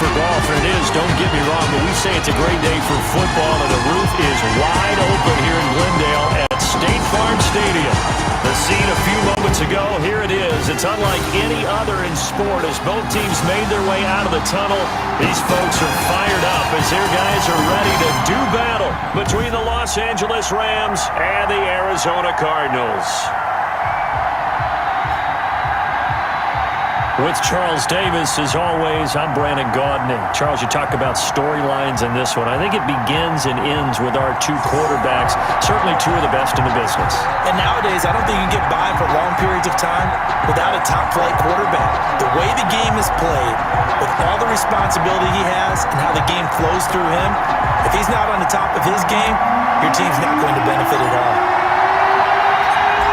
for golf, and it is, don't get me wrong, but we say it's a great day for football, and the roof is wide open here in Glendale at State Farm Stadium. The scene a few moments ago, here it is. It's It's unlike any other in sport as both teams made their way out of the tunnel. These folks are fired up as their guys are ready to do battle between the Los Angeles Rams and the Arizona Cardinals. With Charles Davis, as always, I'm Brandon Gaudney. Charles, you talk about storylines in this one. I think it begins and ends with our two quarterbacks, certainly two of the best in the business. And nowadays, I don't think you can get by for long periods of time without a top-flight quarterback. The way the game is played, with all the responsibility he has and how the game flows through him, if he's not on the top of his game, your team's not going to benefit at all.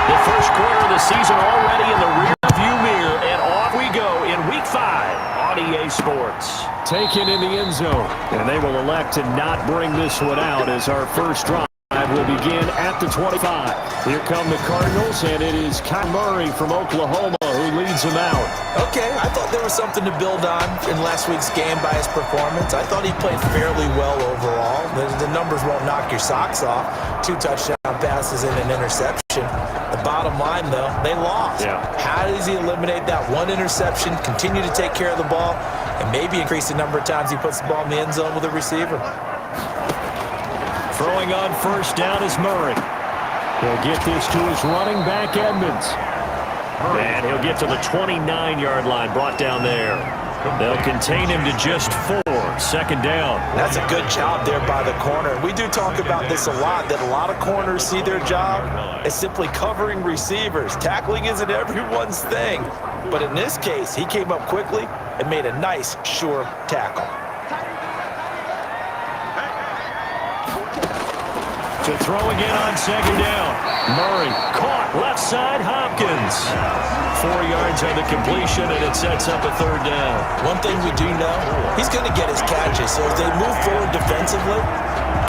The first quarter of the season already in the rearview mirror, and off we go in Week 5 on EA Sports. Taken in the end zone, and they will elect to not bring this one out as our first drive will begin at the 25. Here come the Cardinals, and it is Kyler Murray from Oklahoma who leads them out. Okay, I thought there was something to build on in last week's game by his performance. I thought he played fairly well overall. The numbers won't knock your socks off. 2 touchdown passes and an interception. The bottom line, though, they lost. Yeah. How does he eliminate that one interception, continue to take care of the ball, and maybe increase the number of times he puts the ball in the end zone with a receiver? Throwing on first down is Murray. He'll get this to his running back, Edmonds. And he'll get to the 29-yard line, brought down there. They'll contain him to just 4. Second down. That's a good job there by the corner. We do talk about this a lot, that a lot of corners see their job as simply covering receivers. Tackling isn't everyone's thing. But in this case, he came up quickly and made a nice, sure tackle. To throw again on second down. Murray caught left side, Hopkins. 4 yards on the completion, and it sets up a third down. One thing we do know, he's going to get his catches. So as they move forward defensively,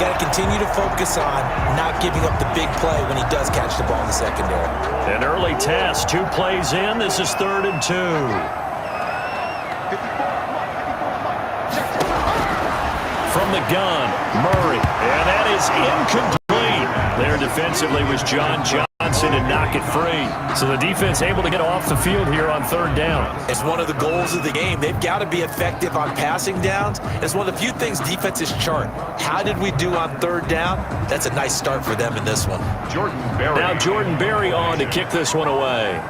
got to continue to focus on not giving up the big play when he does catch the ball in the secondary. An early test, 2 plays in. This is 3rd and 2. From the gun, Murray, and that is incomplete. There defensively was John Johnson to knock it free. So the defense able to get off the field here on 3rd down. It's one of the goals of the game. They've got to be effective on passing downs. It's one of the few things defenses chart. How did we do on 3rd down? That's a nice start for them in this one. Now Jordan Berry on to kick this one away.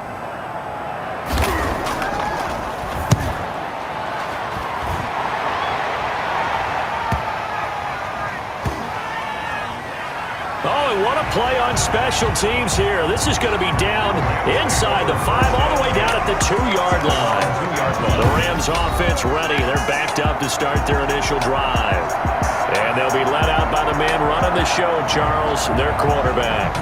What a play on special teams here. This is going to be down inside the 5, all the way down at the 2-yard line. The Rams offense ready. They're backed up to start their initial drive. And they'll be led out by the man running the show, Charles, their quarterback.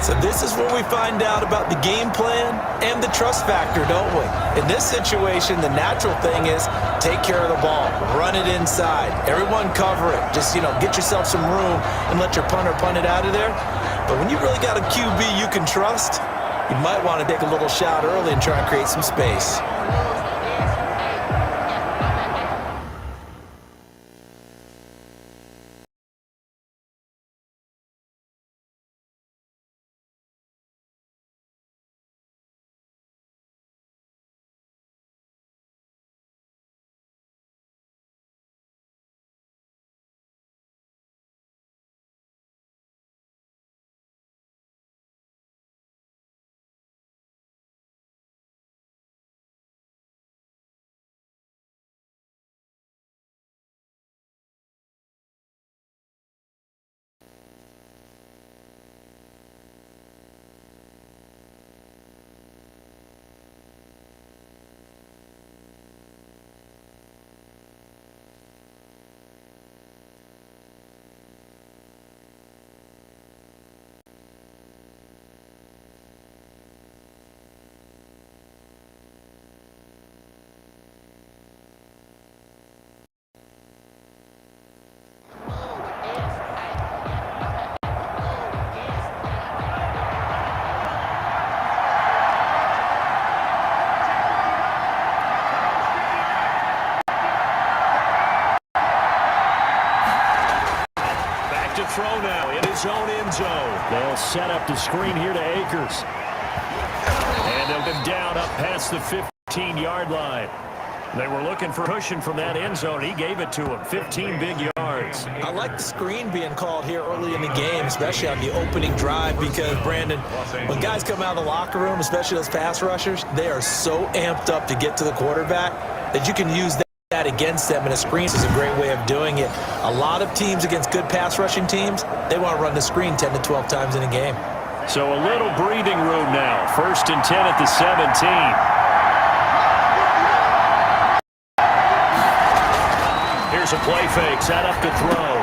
So this is where we find out about the game plan and the trust factor, don't we? In this situation, the natural thing is take care of the ball, run it inside, everyone cover it. Just, get yourself some room and let your punter punt it out of there. But when you really got a QB you can trust, you might want to take a little shot early and try and create some space. Throw now in his own end zone. They'll set up the screen here to Akers. And they'll get down up past the 15-yard line. They were looking for pushing from that end zone. He gave it to him. 15 big yards. I like the screen being called here early in the game, especially on the opening drive, because, Brandon, when guys come out of the locker room, especially those pass rushers, they are so amped up to get to the quarterback that you can use that against them, and a screen is a great way of doing it. A lot of teams against good pass rushing teams, they want to run the screen 10 to 12 times in a game. So a little breathing room now. 1st and 10 at the 17. Here's a play fake, set up to throw.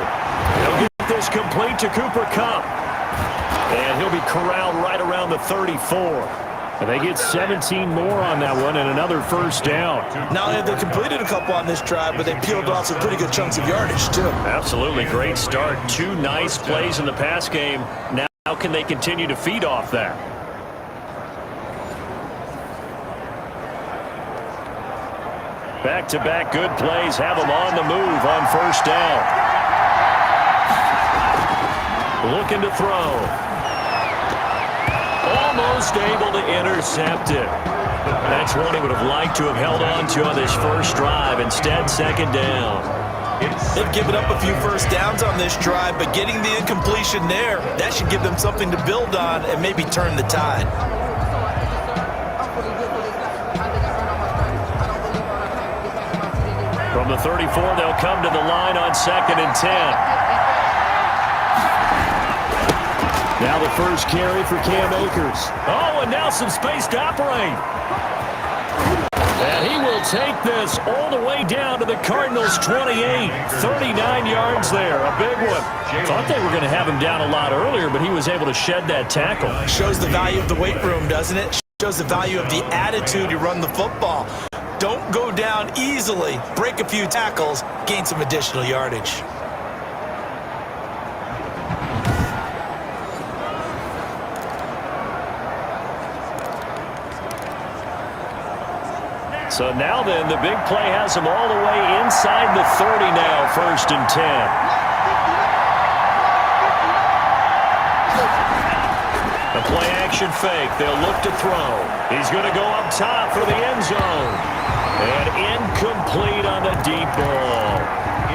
He'll get this complete to Cooper Kupp. And he'll be corralled right around the 34. And they get 17 more on that one and another first down. Not only have they completed a couple on this drive, but they peeled off some pretty good chunks of yardage, too. Absolutely great start. 2 nice plays in the pass game. Now how can they continue to feed off that? Back-to-back good plays have them on the move on first down. Looking to throw. Almost able to intercept it. That's one he would have liked to have held on to on this first drive. Instead, second down. They've given up a few first downs on this drive, but getting the incompletion there, that should give them something to build on and maybe turn the tide. From the 34, they'll come to the line on 2nd and 10. Now the first carry for Cam Akers. Oh, and now some space to operate. And he will take this all the way down to the Cardinals' 28. 39 yards there, a big one. Thought they were going to have him down a lot earlier, but he was able to shed that tackle. Shows the value of the weight room, doesn't it? Shows the value of the attitude you run the football. Don't go down easily. Break a few tackles, gain some additional yardage. So now then, the big play has them all the way inside the 30 now, 1st and 10. The play action fake. They'll look to throw. He's going to go up top for the end zone. And incomplete on the deep ball.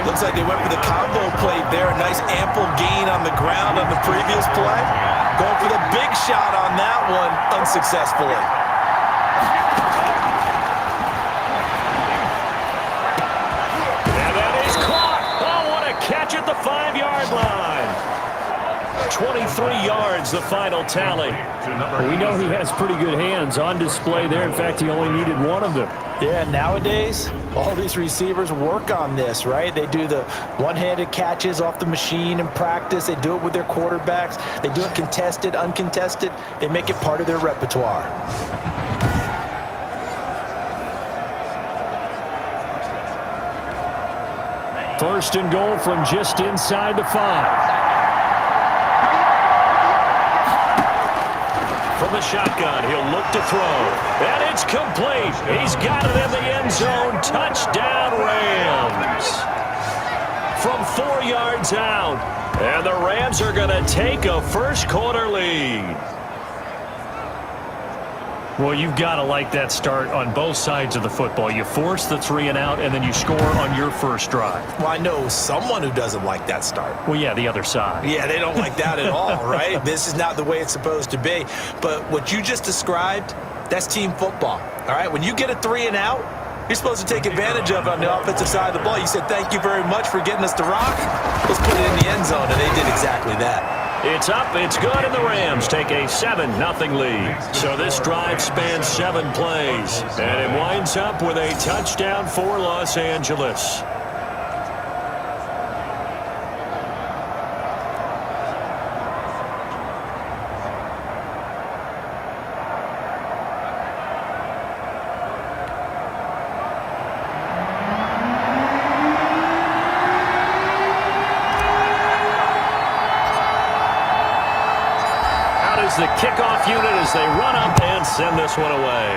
Looks like they went for the combo play there. A nice ample gain on the ground on the previous play. Going for the big shot on that one unsuccessfully. And that is caught. Oh, what a catch at the 5-yard line. 23 yards, the final tally. We know he has pretty good hands on display there. In fact, he only needed one of them. Yeah, nowadays, all these receivers work on this, right? They do the one-handed catches off the machine in practice. They do it with their quarterbacks. They do it contested, uncontested. They make it part of their repertoire. First and goal from just inside the 5. From the shotgun, he'll look to throw. And it's complete. He's got it in the end zone. Touchdown, Rams. From 4 yards out. And the Rams are going to take a first-quarter lead. Well, you've got to like that start on both sides of the football. You force the 3 and out, and then you score on your first drive. Well, I know someone who doesn't like that start. Well, yeah, the other side. Yeah, they don't like that at all, right? This is not the way it's supposed to be. But what you just described, that's team football, all right? When you get a 3 and out, you're supposed to take advantage of it on the offensive side of the ball. You said, thank you very much for getting us to rock. Let's put it in the end zone, and they did exactly that. It's up, it's good, and the Rams take a 7-0 lead. So this drive spans 7 plays, and it winds up with a touchdown for Los Angeles. The kickoff unit as they run up and send this one away.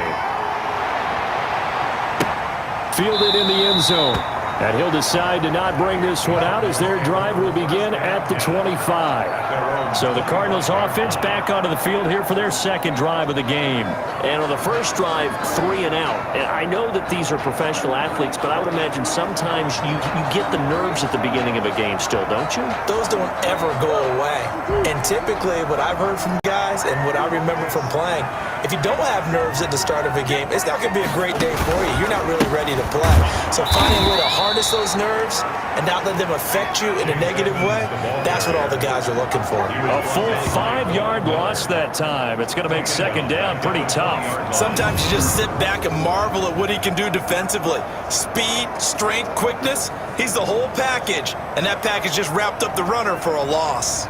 Fielded in the end zone. And he'll decide to not bring this one out as their drive will begin at the 25. So the Cardinals offense back onto the field here for their second drive of the game. And on the first drive, 3 and out. And I know that these are professional athletes, but I would imagine sometimes you get the nerves at the beginning of a game still, don't you? Those don't ever go away. And typically what I've heard from guys and what I remember from playing, if you don't have nerves at the start of a game, it's not going to be a great day for you. You're not really ready to play. So finding a way to harness those nerves and not let them affect you in a negative way, that's what all the guys are looking for. A full 5-yard loss that time. It's going to make second down pretty tough. Sometimes you just sit back and marvel at what he can do defensively. Speed, strength, quickness, he's the whole package. And that package just wrapped up the runner for a loss.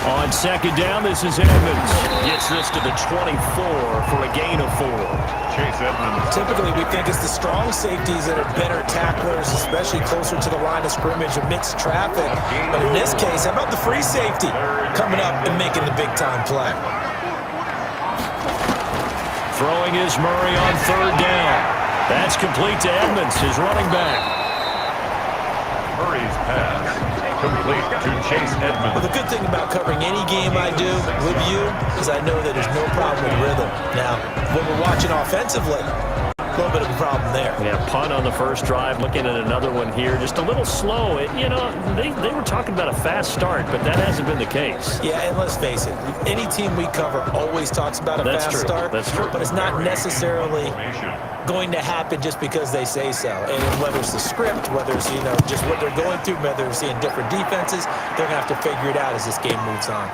On second down, this is Edmonds. Gets this to the 24 for a gain of 4. Chase Edmonds. Typically, we think it's the strong safeties that are better tacklers, especially closer to the line of scrimmage amidst traffic. But in this case, how about the free safety coming up and making the big-time play? Throwing is Murray on third down. That's complete to Edmonds, his running back. Murray's pass complete to Chase Edmonds. Well, the good thing about covering any game I do with you is I know that there's no problem with rhythm. Now, when we're watching offensively, a little bit of a problem there. Yeah, punt on the first drive. Looking at another one here. Just a little slow. They were talking about a fast start, but that hasn't been the case. Yeah, and let's face it, any team we cover always talks about a fast start. That's true. But it's not necessarily going to happen just because they say so. And whether it's the script, whether it's, just what they're going through, whether it's seeing different defenses, they're going to have to figure it out as this game moves on.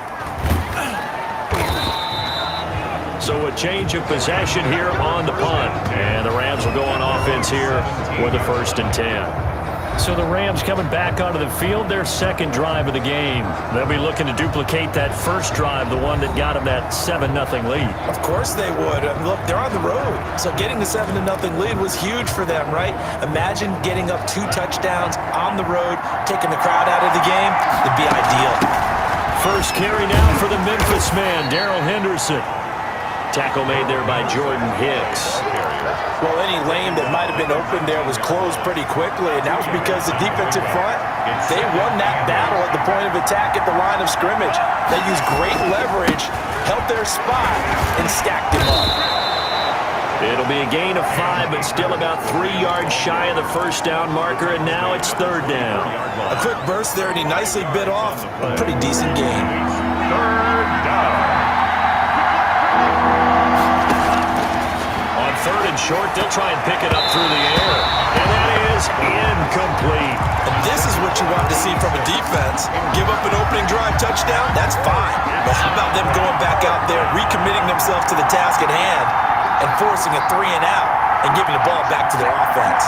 So a change of possession here on the punt. And the Rams will go on offense here with a 1st and 10. So the Rams coming back onto the field, their second drive of the game. They'll be looking to duplicate that first drive, the one that got them that 7-0 lead. Of course they would. Look, they're on the road. So getting the 7-0 lead was huge for them, right? Imagine getting up 2 touchdowns on the road, taking the crowd out of the game. It'd be ideal. First carry now for the Memphis man, Darrell Henderson. Tackle made there by Jordan Hicks. Well, any lane that might have been open there was closed pretty quickly, and that was because the defensive front, they won that battle at the point of attack at the line of scrimmage. They used great leverage, held their spot, and stacked him up. It'll be a gain of 5, but still about 3 yards shy of the first down marker, and now it's third down. A quick burst there, and he nicely bit off a pretty decent gain. Third down. On 3rd and short, they'll try and pick it up through the air. And that is incomplete. And this is what you want to see from a defense. Give up an opening drive touchdown, that's fine. But how about them going back out there, recommitting themselves to the task at hand, and forcing a 3 and out, and giving the ball back to their offense?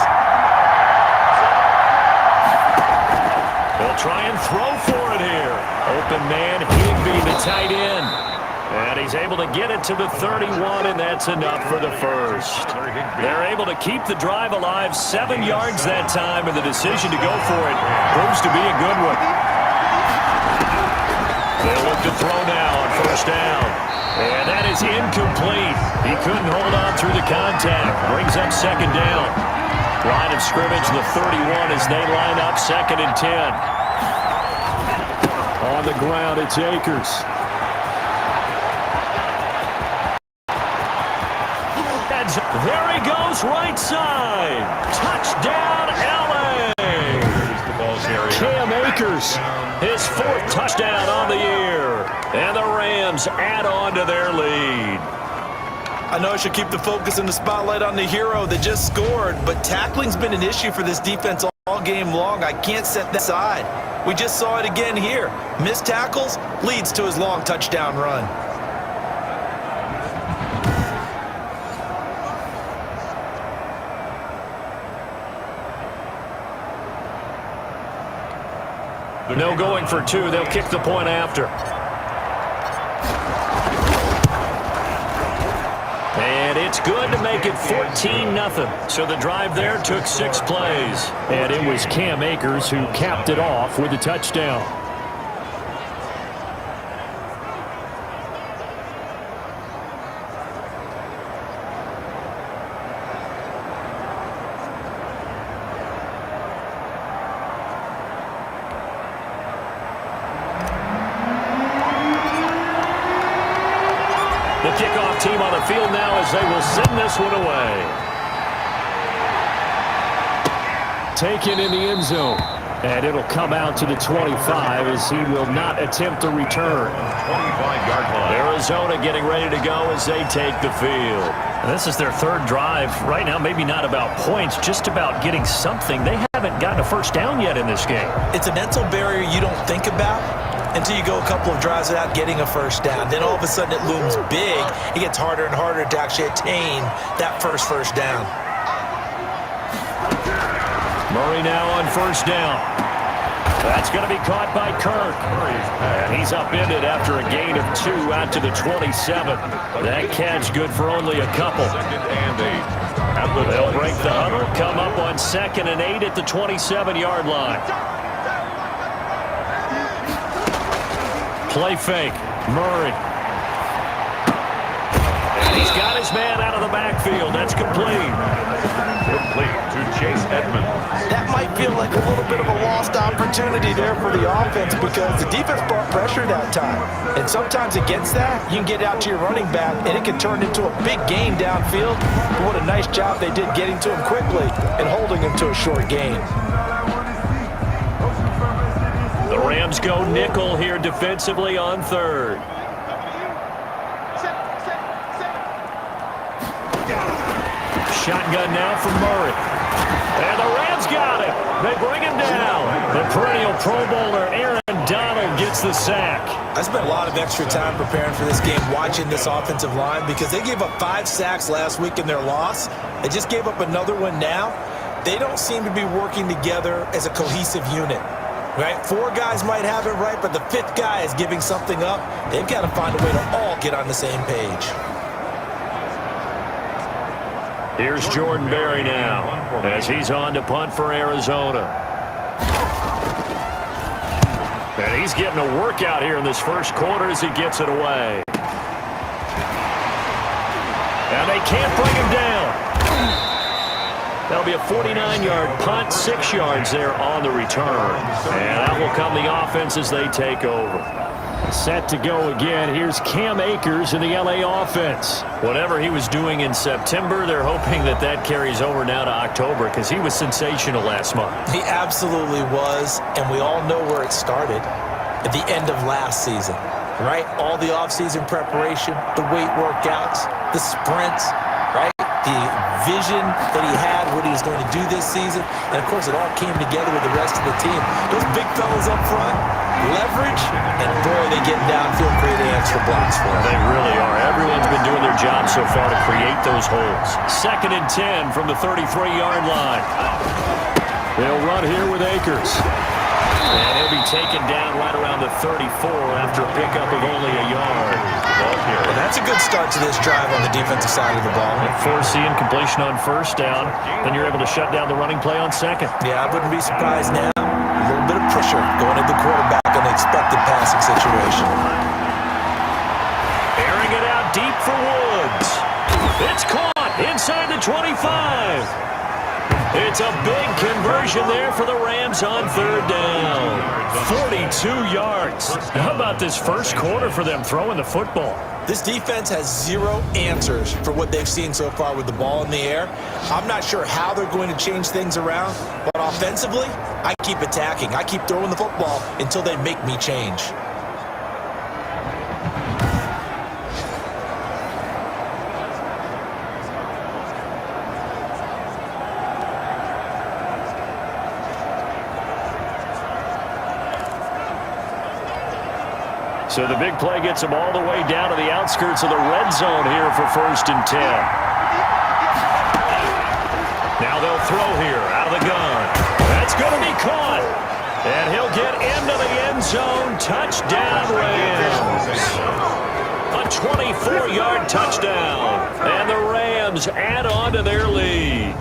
They'll try and throw for it here. Open man, Higbee, the tight end. And he's able to get it to the 31, and that's enough for the first. They're able to keep the drive alive, 7 yards that time, and the decision to go for it proves to be a good one. They'll look to throw now on first down. And that is incomplete. He couldn't hold on through the contact. Brings up second down. Line of scrimmage, the 31 as they line up 2nd and 10. On the ground, it's Akers. There he goes, right side. Touchdown, L.A. Cam Akers, his 4th touchdown on the year. And the Rams add on to their lead. I know I should keep the focus and the spotlight on the hero that just scored, but tackling's been an issue for this defense all game long. I can't set that aside. We just saw it again here. Missed tackles leads to his long touchdown run. No going for 2. They'll kick the point after. And it's good to make it 14-0. So the drive there took 6 plays. And it was Cam Akers who capped it off with a touchdown. The kickoff team on the field now as they will send this one away. Taken in the end zone. And it'll come out to the 25 as he will not attempt a return. 25-yard line. Arizona getting ready to go as they take the field. This is their third drive. Right now, maybe not about points, just about getting something. They haven't gotten a first down yet in this game. It's a mental barrier you don't think about until you go a couple of drives without getting a first down. Then all of a sudden it looms big. It gets harder and harder to actually attain that first down. Murray now on first down. That's going to be caught by Kirk. And he's upended after a gain of 2 out to the 27. That catch good for only a couple. Second and 8. They'll break the huddle, come up on 2nd and 8 at the 27-yard line. Play fake. Murray. And he's got his man out of the backfield. That's complete. Complete to Chase Edmonds. That might feel like a little bit of a lost opportunity there for the offense because the defense brought pressure that time. And sometimes against that, you can get out to your running back, and it can turn into a big gain downfield. But what a nice job they did getting to him quickly and holding him to a short gain. The Rams go nickel here defensively on 3rd. Shotgun now from Murray. And the Rams got him. They bring him down. The perennial Pro Bowler Aaron Donald gets the sack. I spent a lot of extra time preparing for this game watching this offensive line because they gave up 5 sacks last week in their loss. They just gave up another one now. They don't seem to be working together as a cohesive unit. Right? 4 guys might have it right, but the 5th guy is giving something up. They've got to find a way to all get on the same page. Here's Jordan Berry now as he's on to punt for Arizona. And he's getting a workout here in this first quarter as he gets it away. And they can't bring him down. That'll be a 49-yard punt, 6 yards there on the return. And that will come the offense as they take over. Set to go again. Here's Cam Akers in the LA offense. Whatever he was doing in September, they're hoping that that carries over now to October because he was sensational last month. He absolutely was, and we all know where it started at the end of last season, right? All the offseason preparation, the weight workouts, the sprints, right? The vision that he had, what he was going to do this season, and of course it all came together with the rest of the team. Those big fellas up front, leverage, and boy, they get downfield creating extra blocks for them. They really are. Everyone's been doing their job so far to create those holes. 2nd and 10 from the 33-yard line. They'll run here with Akers. And he'll be taken down right around the 34 after a pickup of only a yard. And that's a good start to this drive on the defensive side of the ball. Foreseeing completion on first down, then you're able to shut down the running play on 2nd. Yeah, I wouldn't be surprised now. A little bit of pressure going at the quarterback in the expected passing situation. Airing it out deep for Woods. It's caught inside the 25. It's a big conversion there for the Rams on 3rd down. 42 yards. How about this first quarter for them throwing the football? This defense has 0 answers for what they've seen so far with the ball in the air. I'm not sure how they're going to change things around, but offensively, I keep attacking. I keep throwing the football until they make me change. So the big play gets them all the way down to the outskirts of the red zone here for 1st and 10. Now they'll throw here out of the gun. That's going to be caught. And he'll get into the end zone. Touchdown, Rams. A 24-yard touchdown. And the Rams add on to their lead.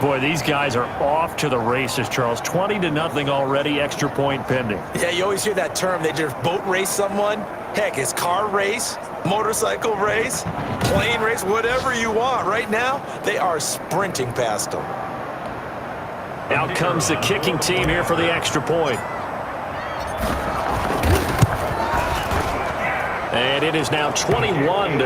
Boy, these guys are off to the races, Charles. 20-0 already, extra point pending. Yeah, you always hear that term. They just boat race someone. Heck, it's car race, motorcycle race, plane race, whatever you want. Right now, they are sprinting past them. Out comes the kicking team here for the extra point. And And it is now 21-0.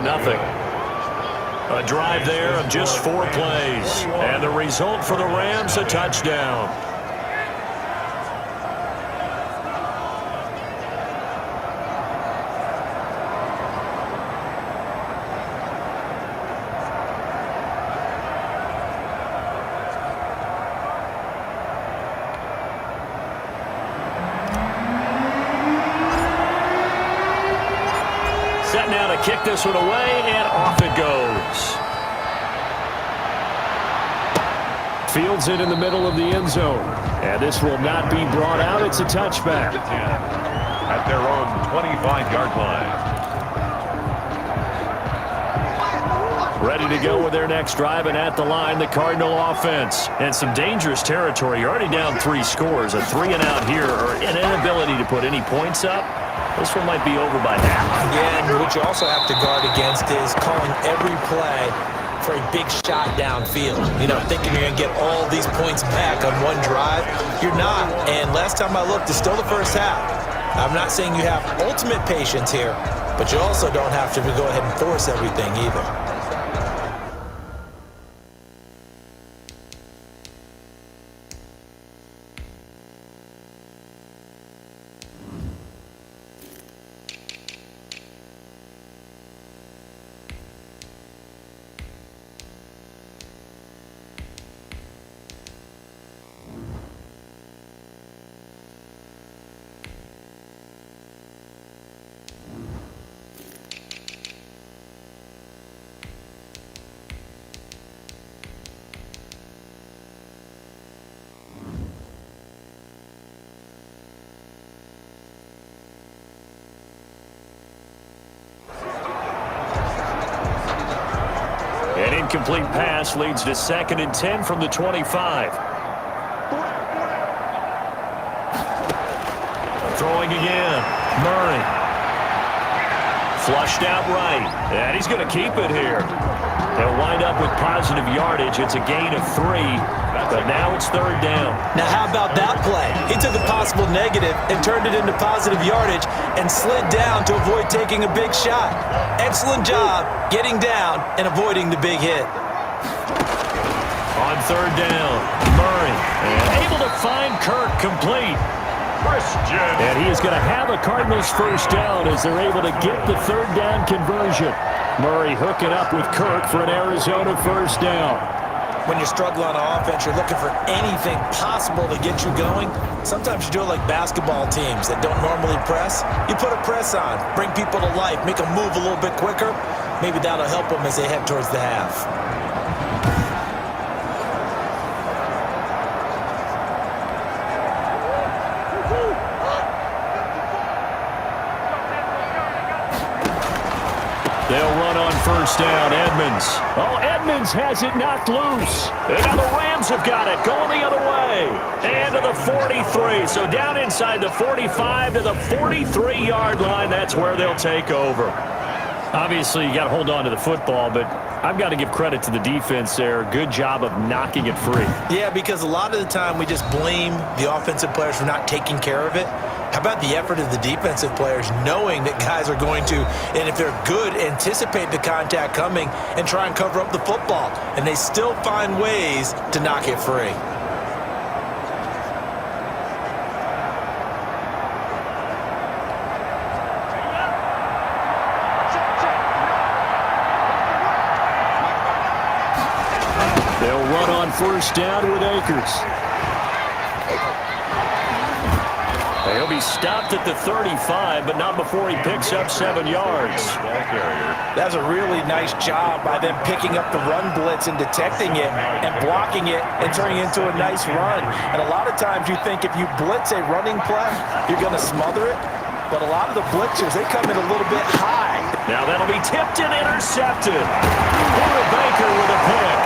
A drive there of just 4 plays. And the result for the Rams, a touchdown. Set now to kick this one away, and off it goes. Fields it in the middle of the end zone. And this will not be brought out. It's a touchback. At their own 25-yard line. Ready to go with their next drive, and at the line, the Cardinal offense. And some dangerous territory. You're already down 3 scores. A 3-and-out here, or an inability to put any points up. This one might be over by half. Yeah, and what you also have to guard against is calling every play for a big shot downfield. You know, thinking you're going to get all these points back on one drive. You're not. And last time I looked, it's still the first half. I'm not saying you have ultimate patience here, but you also don't have to go ahead and force everything either. An incomplete pass leads to 2nd and 10 from the 25. Throwing again. Murray. Flushed out right. And he's going to keep it here. They'll wind up with positive yardage. It's a gain of 3. But now it's 3rd down. Now how about that play? He took a possible negative and turned it into positive yardage and slid down to avoid taking a big shot. Excellent job getting down and avoiding the big hit. On 3rd down, Murray. And able to find Kirk complete. And he is going to have a Cardinals first down as they're able to get the 3rd down conversion. Murray hooking up with Kirk for an Arizona first down. When you're struggling on offense, you're looking for anything possible to get you going. Sometimes you do it like basketball teams that don't normally press. You put a press on, bring people to life, make them move a little bit quicker. Maybe that'll help them as they head towards the half. They'll run on first down. Edmonds. Oh, Edmonds has it knocked loose. And now the Rams have got it going the other way. And to the 43. So down inside the 45 to the 43-yard line. That's where they'll take over. Obviously, you got to hold on to the football, but I've got to give credit to the defense there. Good job of knocking it free. Yeah, because a lot of the time we just blame the offensive players for not taking care of it. How about the effort of the defensive players knowing that guys are going to, and if they're good, anticipate the contact coming and try and cover up the football. And they still find ways to knock it free. They'll run on first down with Akers. He'll be stopped at the 35, but not before he picks up 7 yards. That's a really nice job by them picking up the run blitz and detecting it and blocking it and turning it into a nice run. And a lot of times you think if you blitz a running play, you're going to smother it. But a lot of the blitzers, they come in a little bit high. Now that'll be tipped and intercepted. Porter Baker with a pick.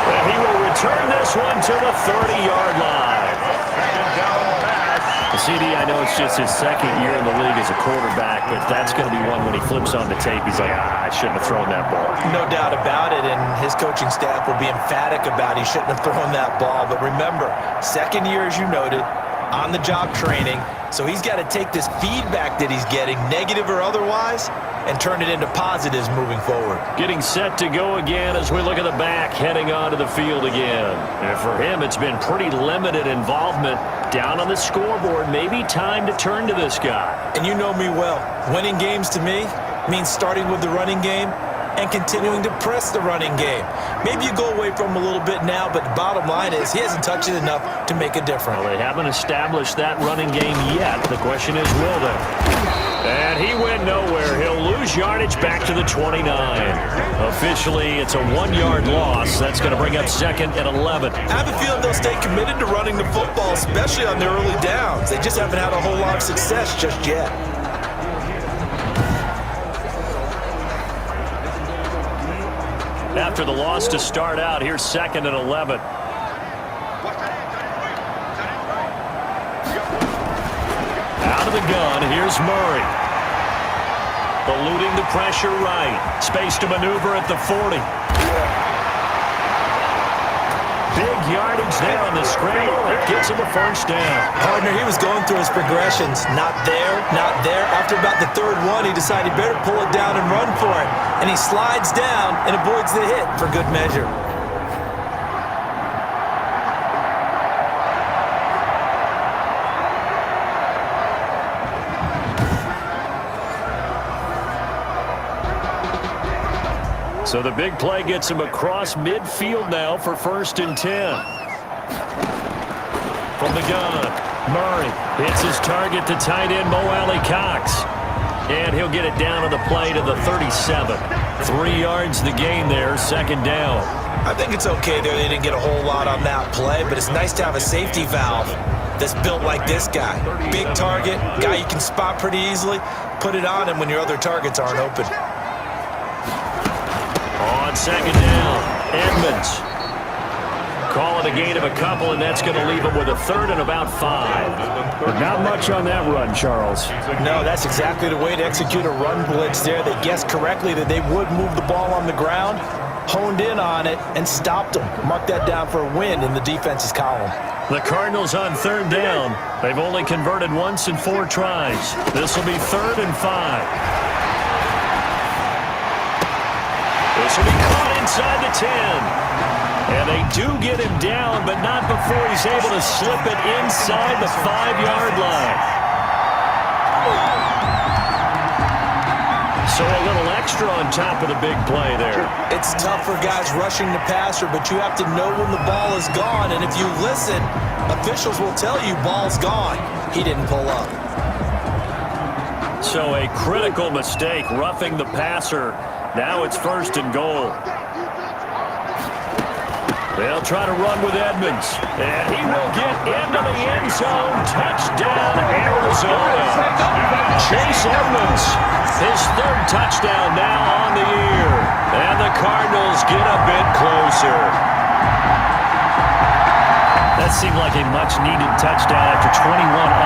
And he will return this one to the 30-yard line. Second down pass. CD, I know it's just his 2nd year in the league as a quarterback, but that's going to be one when he flips on the tape. He's like, I shouldn't have thrown that ball. No doubt about it, and his coaching staff will be emphatic about he shouldn't have thrown that ball. But remember, 2nd year, as you noted, on-the-job training, so he's got to take this feedback that he's getting, negative or otherwise, and turn it into positives moving forward. Getting set to go again as we look at the back, heading onto the field again. And for him, it's been pretty limited involvement down on the scoreboard. Maybe time to turn to this guy. And you know me well. Winning games to me means starting with the running game and continuing to press the running game. Maybe you go away from him a little bit now, but the bottom line is he hasn't touched it enough to make a difference. Well, they haven't established that running game yet. The question is, will they? And he went nowhere. He'll lose yardage back to the 29. Officially, it's a 1-yard loss. That's going to bring up 2nd and 11. I have a feeling they'll stay committed to running the football, especially on their early downs. They just haven't had a whole lot of success just yet. After the loss to start out, here's 2nd and 11. Out of the gun, here's Murray. Eluding the pressure right. Space to maneuver at the 40. Big yardage there on the scramble. It gets him a first down. Partner, he was going through his progressions. Not there, not there. After about the 3rd one, he decided he better pull it down and run for it. And he slides down and avoids the hit for good measure. So the big play gets him across midfield now for 1st and 10. From the gun, Murray hits his target to tight end Mo Alley-Cox. And he'll get it down to the play to the 37. 3 yards the gain there, 2nd down. I think it's okay there. They didn't get a whole lot on that play, but it's nice to have a safety valve that's built like this guy. Big target, guy you can spot pretty easily. Put it on him when your other targets aren't open. On 2nd down, Edmonds. Call it a gain of a couple, and that's going to leave him with a 3rd and about 5. But not much on that run, Charles. No, that's exactly the way to execute a run blitz there. They guessed correctly that they would move the ball on the ground, honed in on it, and stopped them. Mark that down for a win in the defense's column. The Cardinals on 3rd down. They've only converted once in 4 tries. This will be 3rd and 5. This will be caught inside the 10. And they do get him down, but not before he's able to slip it inside the 5-yard line. So a little extra on top of the big play there. It's tough for guys rushing the passer, but you have to know when the ball is gone. And if you listen, officials will tell you ball's gone. He didn't pull up. So a critical mistake, roughing the passer. Now it's 1st and goal. They'll try to run with Edmonds. And he will get into the end zone. Touchdown, Arizona. Chase Edmonds, his 3rd touchdown now on the year. And the Cardinals get a bit closer. That seemed like a much-needed touchdown after 21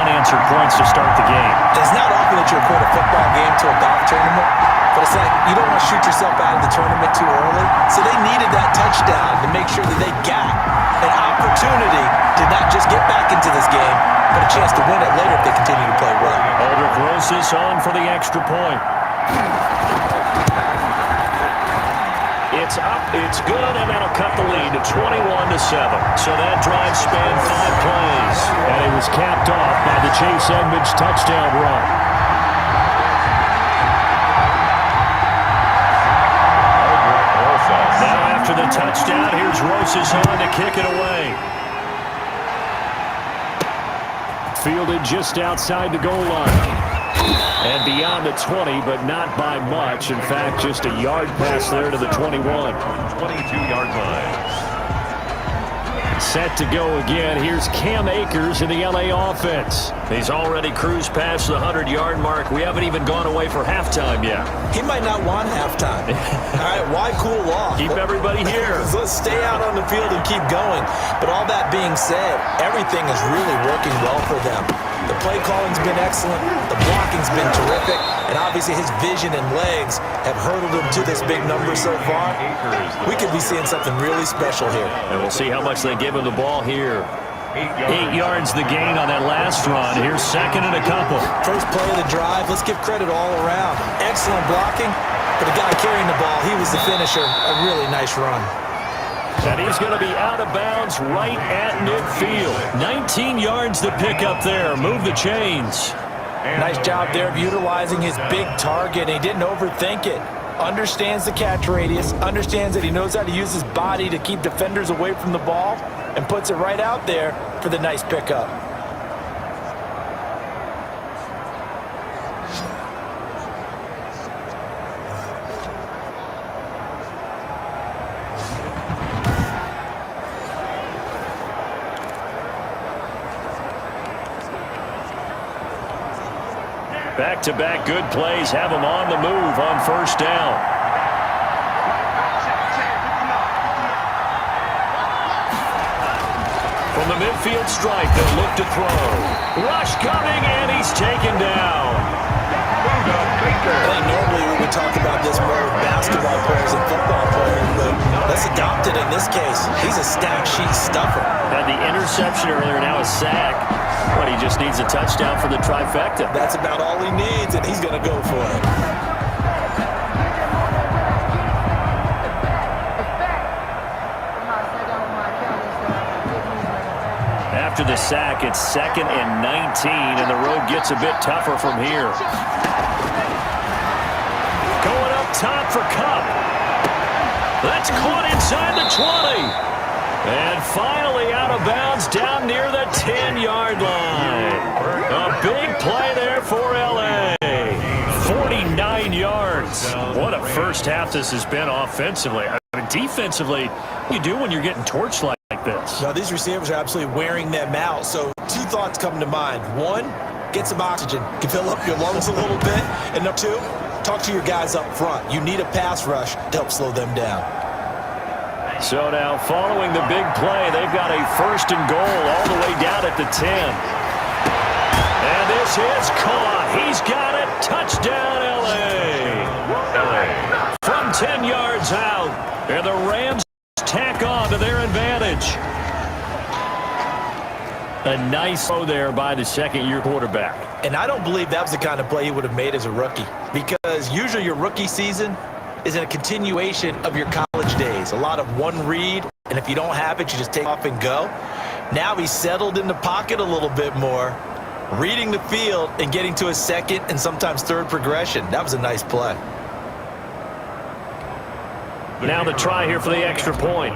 unanswered points to start the game. It's not often that you equate a football game to a golf tournament, but it's like you don't want to shoot yourself out of the tournament too early. So they needed that touchdown to make sure that they got an opportunity to not just get back into this game, but a chance to win it later if they continue to play well. Aldrich Rosas on for the extra point. It's up, it's good, and that'll cut the lead to 21-7. So that drive spanned 5 plays, and it was capped off by the Chase Edmonds touchdown run. Now after the touchdown, here's Rosas on to kick it away. Fielded just outside the goal line. And beyond the 20, but not by much. In fact, just a yard pass there to the 21. 22-yard line. Set to go again. Here's Cam Akers in the LA offense. He's already cruised past the 100-yard mark. We haven't even gone away for halftime yet. He might not want halftime. All right, why cool off? Keep everybody here. Let's stay out on the field and keep going. But all that being said, everything is really working well for them. The play calling's been excellent. The blocking's been terrific. And obviously his vision and legs have hurdled him to this big number so far. We could be seeing something really special here. And we'll see how much they give him the ball here. 8 yards the gain on that last run. Here's second and a couple. First play of the drive. Let's give credit all around. Excellent blocking, but the guy carrying the ball, he was the finisher. A really nice run. And he's going to be out of bounds right at midfield. 19 yards to pick up there. Move the chains. Nice job there of utilizing his big target. He didn't overthink it. Understands the catch radius. Understands that he knows how to use his body to keep defenders away from the ball. And puts it right out there for the nice pickup. Back-to-back good plays have him on the move on first down. From the midfield stripe, they'll look to throw. Rush coming, and he's taken down. I think normally we would talk about this more with basketball players and football players, but let's adopt it in this case. He's a stat sheet stuffer. Had the interception earlier, now a sack. But he just needs a touchdown for the trifecta. That's about all he needs, and he's going to go for it. After the sack, it's 2nd and 19, and the road gets a bit tougher from here. Going up top for Cup. That's caught inside the 20. And finally out of bounds down near the 10-yard line. A big play there for L.A. 49 yards. What a first half this has been offensively. I mean, defensively, what do you do when you're getting torched like this? Now, these receivers are absolutely wearing them out. So 2 thoughts come to mind. 1, get some oxygen. You can fill up your lungs a little bit. And number 2, talk to your guys up front. You need a pass rush to help slow them down. So now, following the big play, they've got a 1st and goal all the way down at the 10. And this is caught. He's got it. Touchdown, L.A. From 10 yards out. And the Rams tack on to their advantage. A nice throw there by the second-year quarterback. And I don't believe that was the kind of play he would have made as a rookie. Because usually your rookie season is a continuation of your college days. A lot of one read, and if you don't have it, you just take off and go. Now he's settled in the pocket a little bit more, reading the field and getting to a second and sometimes third progression. That was a nice play. Now the try here for the extra point.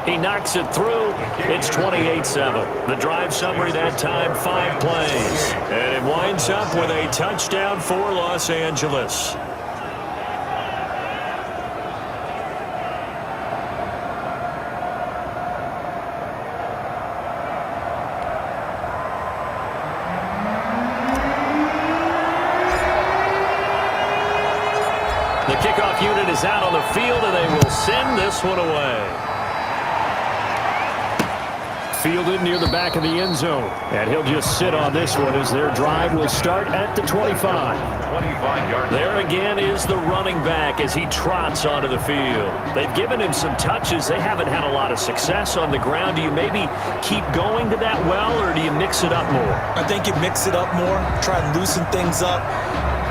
He knocks it through. It's 28-7. The drive summary that time, 5 plays. And it winds up with a touchdown for Los Angeles. The kickoff unit is out on the field, and they will send this one away. Fielded near the back of the end zone. And he'll just sit on this one as their drive will start at the 25. 25-yard. There again is the running back as he trots onto the field. They've given him some touches. They haven't had a lot of success on the ground. Do you maybe keep going to that well, or do you mix it up more? I think you mix it up more, try and loosen things up.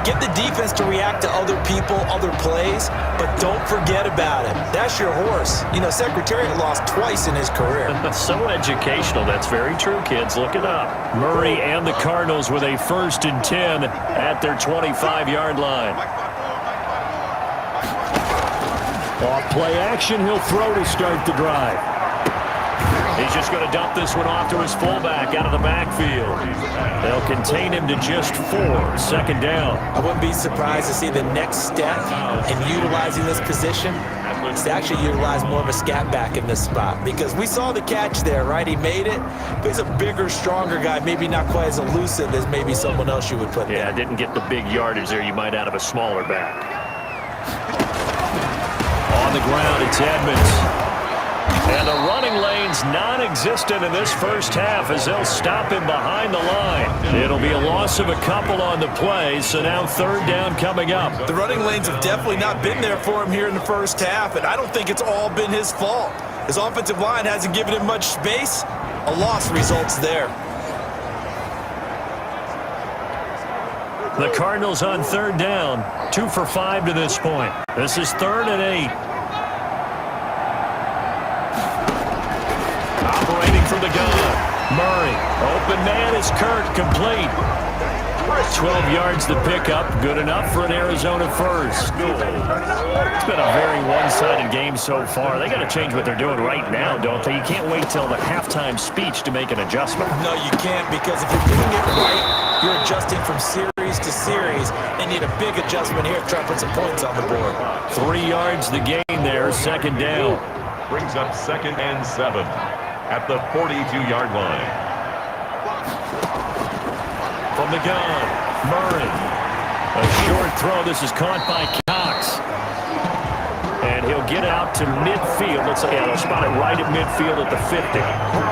Get the defense to react to other people, other plays, but don't forget about him. That's your horse. You know, Secretariat lost twice in his career. So educational. That's very true, kids. Look it up. Murray and the Cardinals with a 1st and 10 at their 25-yard line. Off play action, he'll throw to start the drive. He's just going to dump this one off to his fullback out of the backfield. They'll contain him to just 4, 2nd down. I wouldn't be surprised to see the next step in utilizing this position is to actually utilize more of a scat back in this spot, because we saw the catch there, right? He made it, but he's a bigger, stronger guy, maybe not quite as elusive as maybe someone else you would put there. Yeah, didn't get the big yardage there you might out of a smaller back. On the ground, it's Edmonds. And the running lane's non-existent in this first half as they'll stop him behind the line. It'll be a loss of a couple on the play, so now third down coming up. The running lanes have definitely not been there for him here in the first half, and I don't think it's all been his fault. His offensive line hasn't given him much space. A loss results there. The Cardinals on third down, 2 for 5 to this point. This is 3rd and 8. Operating from the gun, Murray. Open man is Kirk, complete. 12 yards the pickup, good enough for an Arizona first. It's been a very one-sided game so far. They got to change what they're doing right now, don't they? You can't wait till the halftime speech to make an adjustment. No, you can't, because if you're doing it right, you're adjusting from series to series. They need a big adjustment here to try to put some points on the board. 3 yards the gain there, second down. Brings up 2nd and 7 at the 42-yard line. From the gun, Murray. A short throw. This is caught by Cox. And he'll get out to midfield. Looks like they'll spot it right at midfield at the 50.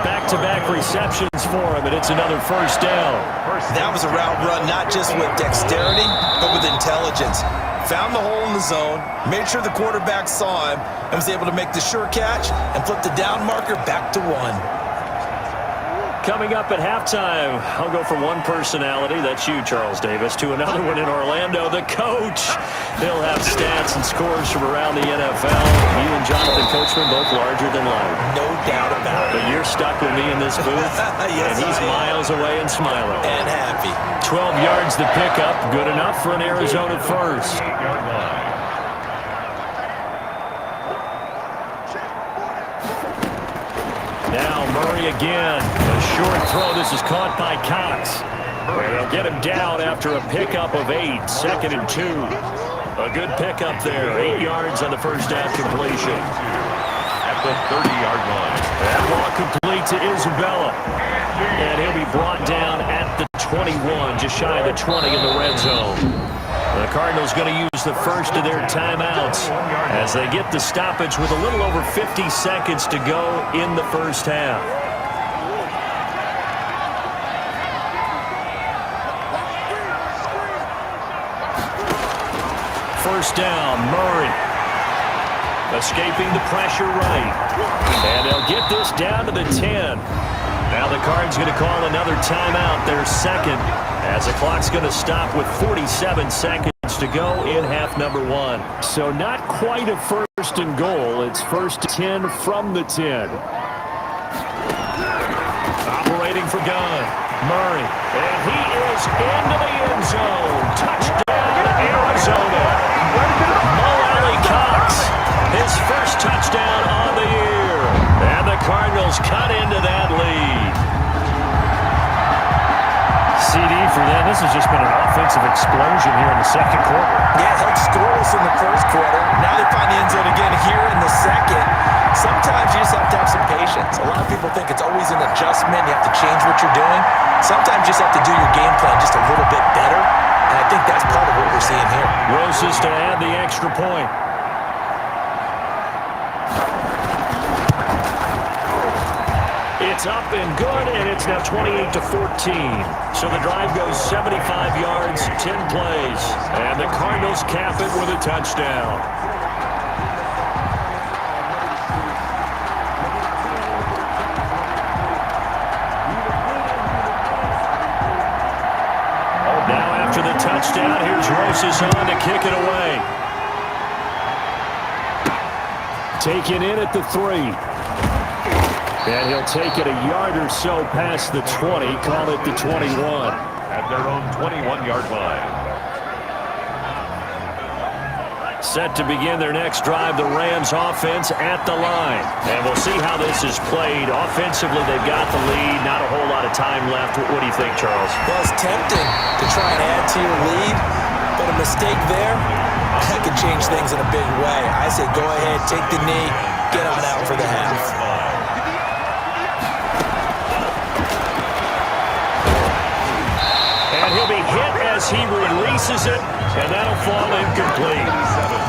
Back-to-back receptions for him, and it's another first down. That was a route run not just with dexterity, but with intelligence. Found the hole in the zone, made sure the quarterback saw him, and was able to make the sure catch and flip the down marker back to 1. Coming up at halftime, I'll go from one personality, that's you, Charles Davis, to another one in Orlando, the coach. He'll have stats and scores from around the NFL. You and Jonathan Coachman both larger than life. No doubt about it. But you're stuck with me in this booth, yes, and he's miles away and smiling. And happy. 12 yards the pickup, good enough for an Arizona first. Now Murray again. A short throw. This is caught by Cox. They'll get him down after a pickup of 8. 2nd and 2. A good pickup there. 8 yards on the first down completion. At the 30-yard line. That ball complete to Isabella. And he'll be brought down at the 21, just shy of the 20 in the red zone. The Cardinals going to use the first of their timeouts as they get the stoppage with a little over 50 seconds to go in the first half. First down, Murray. Escaping the pressure right. And they'll get this down to the 10. Now the Cards going to call another timeout, their second, as the clock's going to stop with 47 seconds to go in half number 1. So not quite a first and goal. It's first 10 from the 10. Operating for gun, Murray. And he is into the end zone. Touchdown, Arizona. Mo Alley Cox, his first touchdown on the year. And the Cardinals cut into that lead. CD for them. This has just been an offensive explosion here in the second quarter. Yeah, held scoreless in the first quarter. Now they find the end zone again here in the second. Sometimes you just have to have some patience. A lot of people think it's always an adjustment. You have to change what you're doing. Sometimes you just have to do your game plan just a little bit better. And I think that's part of what we're seeing here. Roses to add the extra point. It's up and good, and it's now 28-14. So the drive goes 75 yards, 10 plays. And the Cardinals cap it with a touchdown. Now after the touchdown, here's Roses on to kick it away. Taken in at the 3. And he'll take it a yard or so past the 20, call it the 21. At their own 21-yard line. Set to begin their next drive, the Rams offense at the line. And we'll see how this is played. Offensively, they've got the lead. Not a whole lot of time left. What do you think, Charles? Well, it's tempting to try and add to your lead, but a mistake there, that could change things in a big way. I say go ahead, take the knee, get on out for the half. And he'll be hit as as he releases it, and that'll fall incomplete.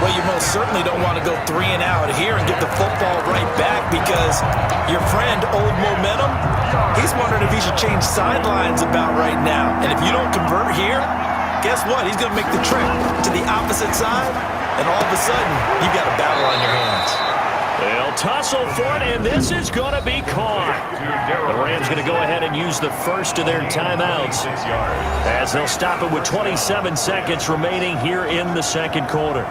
Well, you most certainly don't want to go 3 and out here and get the football right back because your friend, Old Momentum, he's wondering if he should change sidelines about right now. And if you don't convert here, guess what? He's going to make the trip to the opposite side, and all of a sudden, you've got a battle on your hands. They'll tussle for it, and this is going to be caught. The Rams going to go ahead and use the first of their timeouts as they'll stop it with 27 seconds remaining here in the second quarter.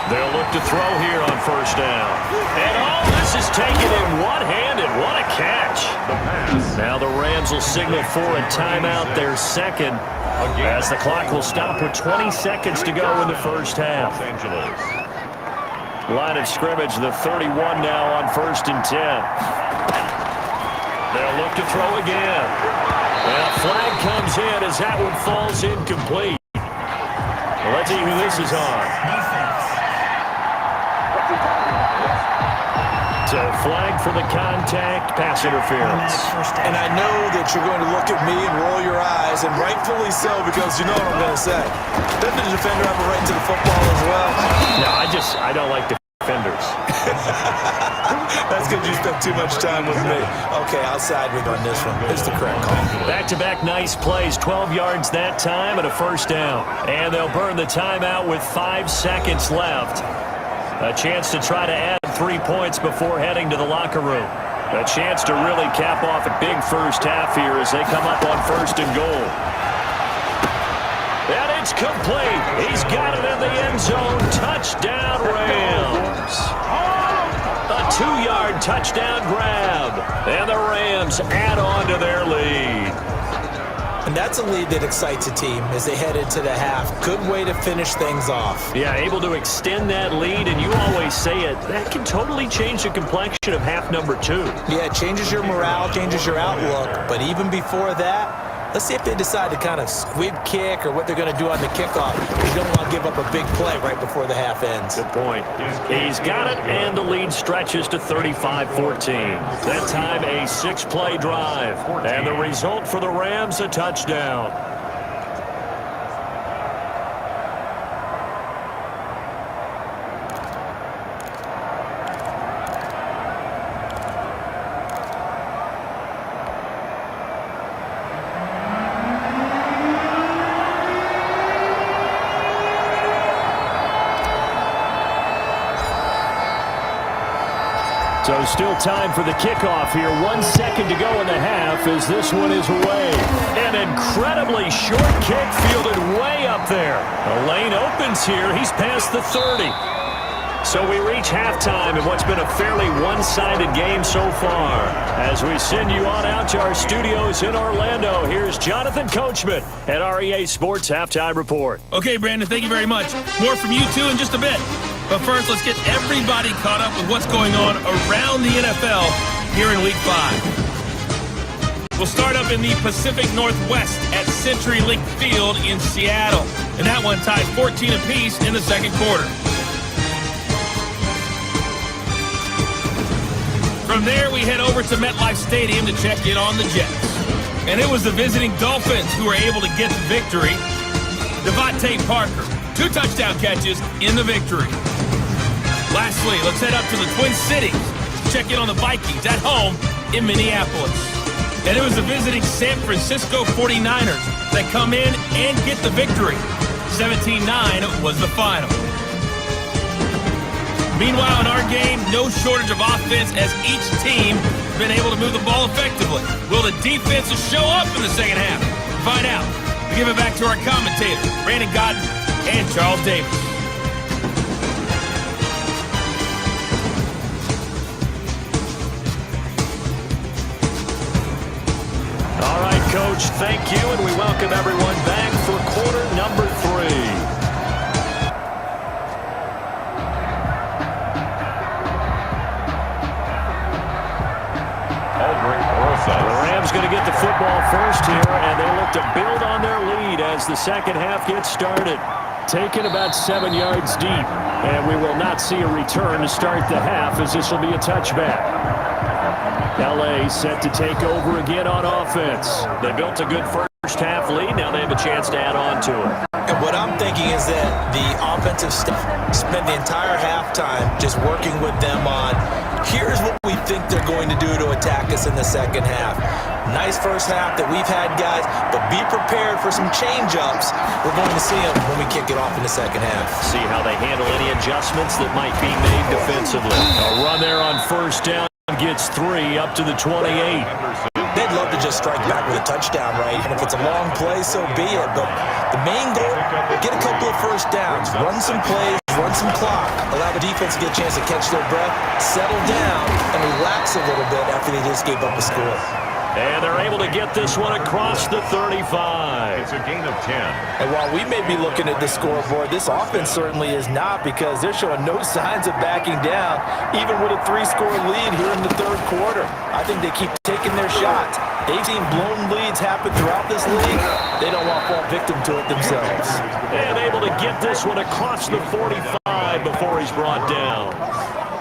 They'll look to throw here on first down. And all this is taken in one-handed. What a catch. Now the Rams will signal for a timeout, their second, as the clock will stop with 20 seconds to go in the first half. Line of scrimmage, the 31 now on 1st and 10. They'll look to throw again. And a flag comes in as that one falls incomplete. Well, let's see who this is on. So flag for the contact, pass interference. And I know that you're going to look at me and roll your eyes, and rightfully so, because you know what I'm going to say. Doesn't the defender have a right to the football as well? No, I don't like defenders. That's because you spent too much time with me. Okay, I'll side with on this one. It's the correct call. Back-to-back nice plays, 12 yards that time and a first down. And they'll burn the timeout with 5 seconds left. A chance to try to add 3 points before heading to the locker room. A chance to really cap off a big first half here as they come up on 1st and goal. And it's complete. He's got it in the end zone. Touchdown, Rams. A 2-yard touchdown grab. And the Rams add on to their lead. And that's a lead that excites a team as they head into the half. Good way to finish things off. Yeah, able to extend that lead, and you always say it, that can totally change the complexion of half number 2. Yeah, it changes your morale, changes your outlook. But even before that, let's see if they decide to kind of squib kick or what they're going to do on the kickoff. You don't want to give up a big play right before the half ends. Good point. He's got it, and the lead stretches to 35-14. That time, a 6-play drive. And the result for the Rams, a touchdown. So still time for the kickoff here. 1 second to go in the half as this one is away. An incredibly short kick fielded way up there. The lane opens here. He's past the 30. So we reach halftime in what's been a fairly one-sided game so far. As we send you on out to our studios in Orlando, here's Jonathan Coachman at REA Sports Halftime Report. Okay, Brandon, thank you very much. More from you, too, in just a bit. But first, let's get everybody caught up with what's going on around the NFL here in Week 5. We'll start up in the Pacific Northwest at CenturyLink Field in Seattle. And that one tied 14 apiece in the second quarter. From there, we head over to MetLife Stadium to check in on the Jets. And it was the visiting Dolphins who were able to get the victory. Devontae Parker, 2 touchdown catches in the victory. Lastly, let's head up to the Twin Cities to check in on the Vikings at home in Minneapolis. And it was the visiting San Francisco 49ers that come in and get the victory. 17-9 was the final. Meanwhile, in our game, no shortage of offense as each team has been able to move the ball effectively. Will the defenses show up in the second half? Find out. We give it back to our commentators, Brandon Godden and Charles Davis. All right, Coach, thank you, and we welcome everyone back for quarter number 3. The Rams going to get the football first here, and they look to build on their lead as the second half gets started. Taken about 7 yards deep, and we will not see a return to start the half as this will be a touchback. LA set to take over again on offense. They built a good first half lead. Now they have a chance to add on to it. And what I'm thinking is that the offensive staff spent the entire halftime just working with them on, here's what we think they're going to do to attack us in the second half. Nice first half that we've had, guys, but be prepared for some change-ups. We're going to see them when we kick it off in the second half. See how they handle any adjustments that might be made defensively. A run there on first down gets 3 up to the 28. They'd love to just strike back with a touchdown, right? And if it's a long play, so be it. But the main goal, get a couple of first downs, run some plays, run some clock, allow the defense to get a chance to catch their breath, settle down, and relax a little bit after they just gave up a score. And they're able to get this one across the 35. It's a gain of 10. And while we may be looking at the scoreboard, this offense certainly is not, because they're showing no signs of backing down, even with a 3-score lead here in the third quarter. I think they keep taking their shots. They've seen blown leads happen throughout this league. They don't want to fall victim to it themselves. And able to get this one across the 45 before he's brought down.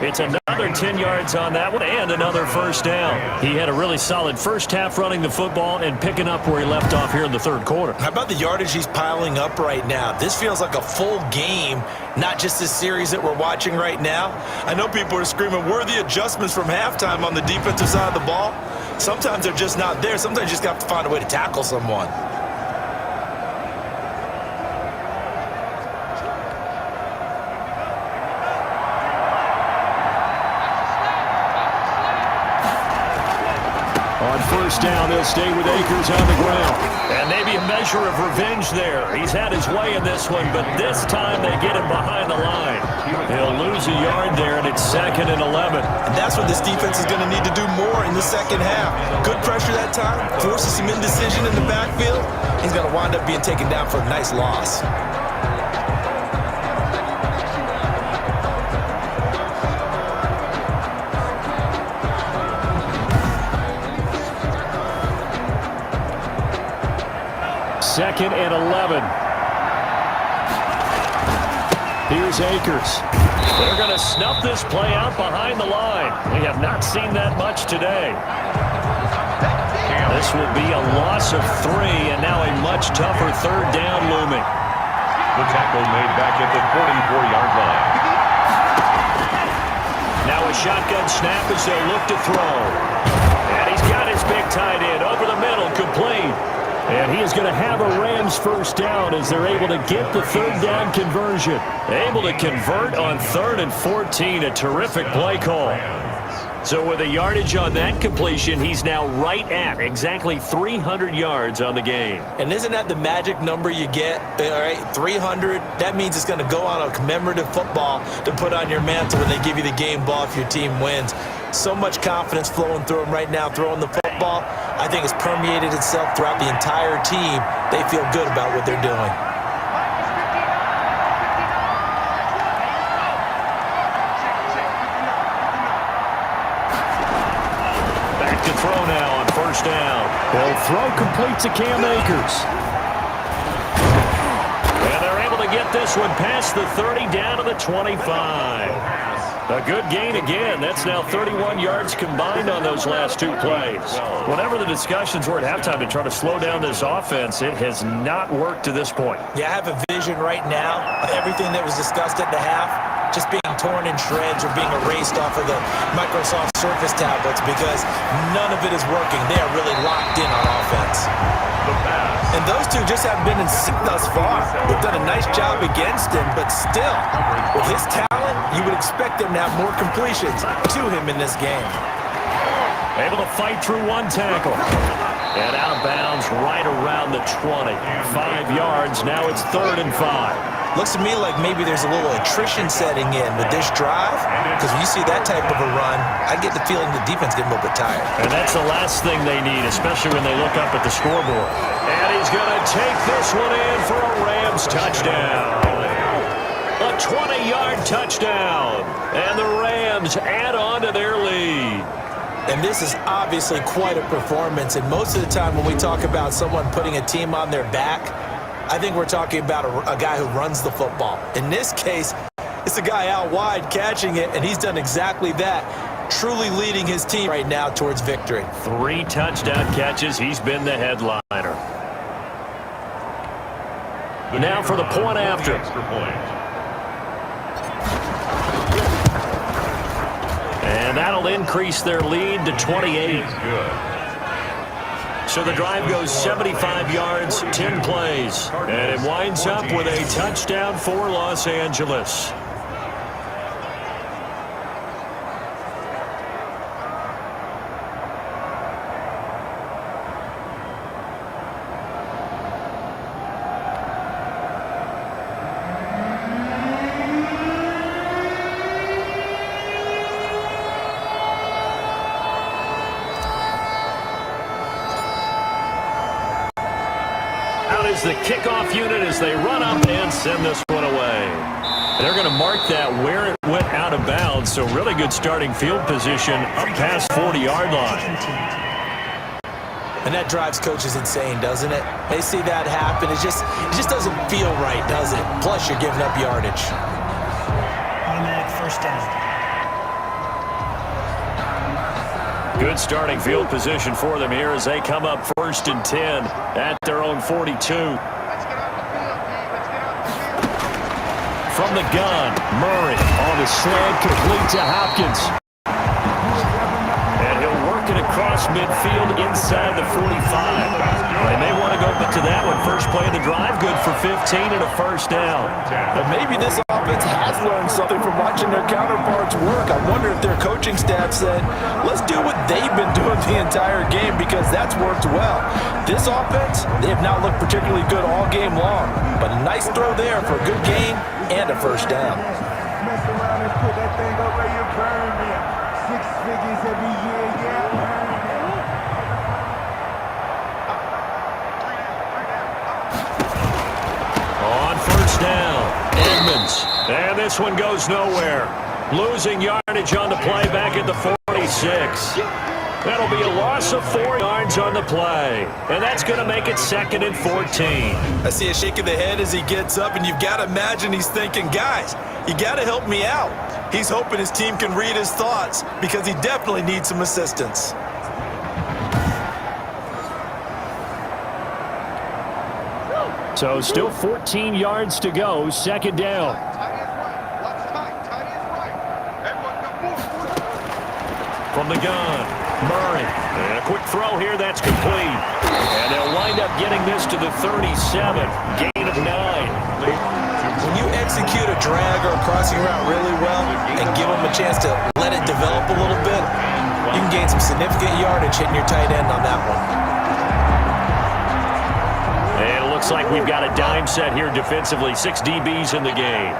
It's another 10 yards on that one and another first down. He had a really solid first half running the football and picking up where he left off here in the third quarter. How about the yardage he's piling up right now? This feels like a full game, not just this series that we're watching right now. I know people are screaming, where are the adjustments from halftime on the defensive side of the ball? Sometimes they're just not there. Sometimes you just have to find a way to tackle someone. First down, they'll stay with Akers on the ground. And maybe a measure of revenge there. He's had his way in this one, but this time they get him behind the line. He'll lose a yard there, and it's 2nd and 11. And that's what this defense is going to need to do more in the second half. Good pressure that time, forces some indecision in the backfield. He's going to wind up being taken down for a nice loss. Second and 11. Here's Akers. They're going to snuff this play out behind the line. We have not seen that much today. This will be a loss of 3, and now a much tougher third down looming. The tackle made back at the 44-yard line. Now a shotgun snap as they look to throw. And he's got his big tight end over the middle, complete. And he is going to have a Rams first down as they're able to get the third down conversion. Able to convert on 3rd and 14, a terrific play call. So with a yardage on that completion, he's now right at exactly 300 yards on the game. And isn't that the magic number you get? All right, 300, that means it's going to go on a commemorative football to put on your mantle when they give you the game ball if your team wins. So much confidence flowing through him right now, throwing the football. I think it's permeated itself throughout the entire team. They feel good about what they're doing. Back to throw now on first down. They'll throw complete to Cam Akers. And they're able to get this one past the 30 down to the 25. A good gain again. That's now 31 yards combined on those last 2 plays. Whenever the discussions were at halftime to try to slow down this offense, it has not worked to this point. Yeah, I have a vision right now of everything that was discussed at the half just being torn in shreds or being erased off of the Microsoft Surface tablets because none of it is working. They are really locked in on offense. And those two just haven't been in sync thus far. They've done a nice job against him, but still, with his talent, you would expect them to have more completions to him in this game. Able to fight through 1 tackle. And out of bounds right around the 20. 5 yards, now it's 3rd and 5. Looks to me like maybe there's a little attrition setting in with this drive, because when you see that type of a run, I get the feeling the defense getting a little bit tired. And that's the last thing they need, especially when they look up at the scoreboard. And he's going to take this one in for a Rams touchdown. A 20-yard touchdown. And the Rams add on to their lead. And this is obviously quite a performance. And most of the time when we talk about someone putting a team on their back, I think we're talking about a guy who runs the football. In this case, it's a guy out wide catching it, and he's done exactly that. truly leading his team right now towards victory. 3 touchdown catches. He's been the headliner. Now for the point after. Extra point. And that'll increase their lead to 28. Good. So the drive goes 75 yards, 10 plays. And it winds up with a touchdown for Los Angeles. Is the kickoff unit as they run up and send this one away. They're going to mark that where it went out of bounds, so really good starting field position up past 40-yard line. And that drives coaches insane, doesn't it? They see that happen. It just doesn't feel right, does it? Plus, you're giving up yardage. Automatic first down. Good starting field position for them here as they come up 1st and 10 at their own 42. From the gun, Murray on the slant, complete to Hopkins. And he'll work it across midfield inside the 45. They may want to go to that one. First play of the drive, good for 15 and a first down. But maybe this offense has learned something from watching their counterparts work. I wonder if their coaching staff said, let's do what they've been doing the entire game because that's worked well. This offense, they have not looked particularly good all game long. But a nice throw there for a good gain and a first down. Mess around and put that thing up where you burn me. 6 figures every year, yeah. On first down, Edmonds. And this one goes nowhere. Losing yardage on the play back at the 46. That'll be a loss of 4 yards on the play. And that's going to make it 2nd and 14. I see a shake of the head as he gets up, and you've got to imagine he's thinking, guys, you got to help me out. He's hoping his team can read his thoughts because he definitely needs some assistance. So still 14 yards to go, 2nd down. From the gun, Murray. And a quick throw here, that's complete. And they'll wind up getting this to the 37. Gain of 9. When you execute a drag or a crossing route really well and give them a chance to let it develop a little bit, you can gain some significant yardage hitting your tight end on that one. And it looks like we've got a dime set here defensively. 6 DBs in the game.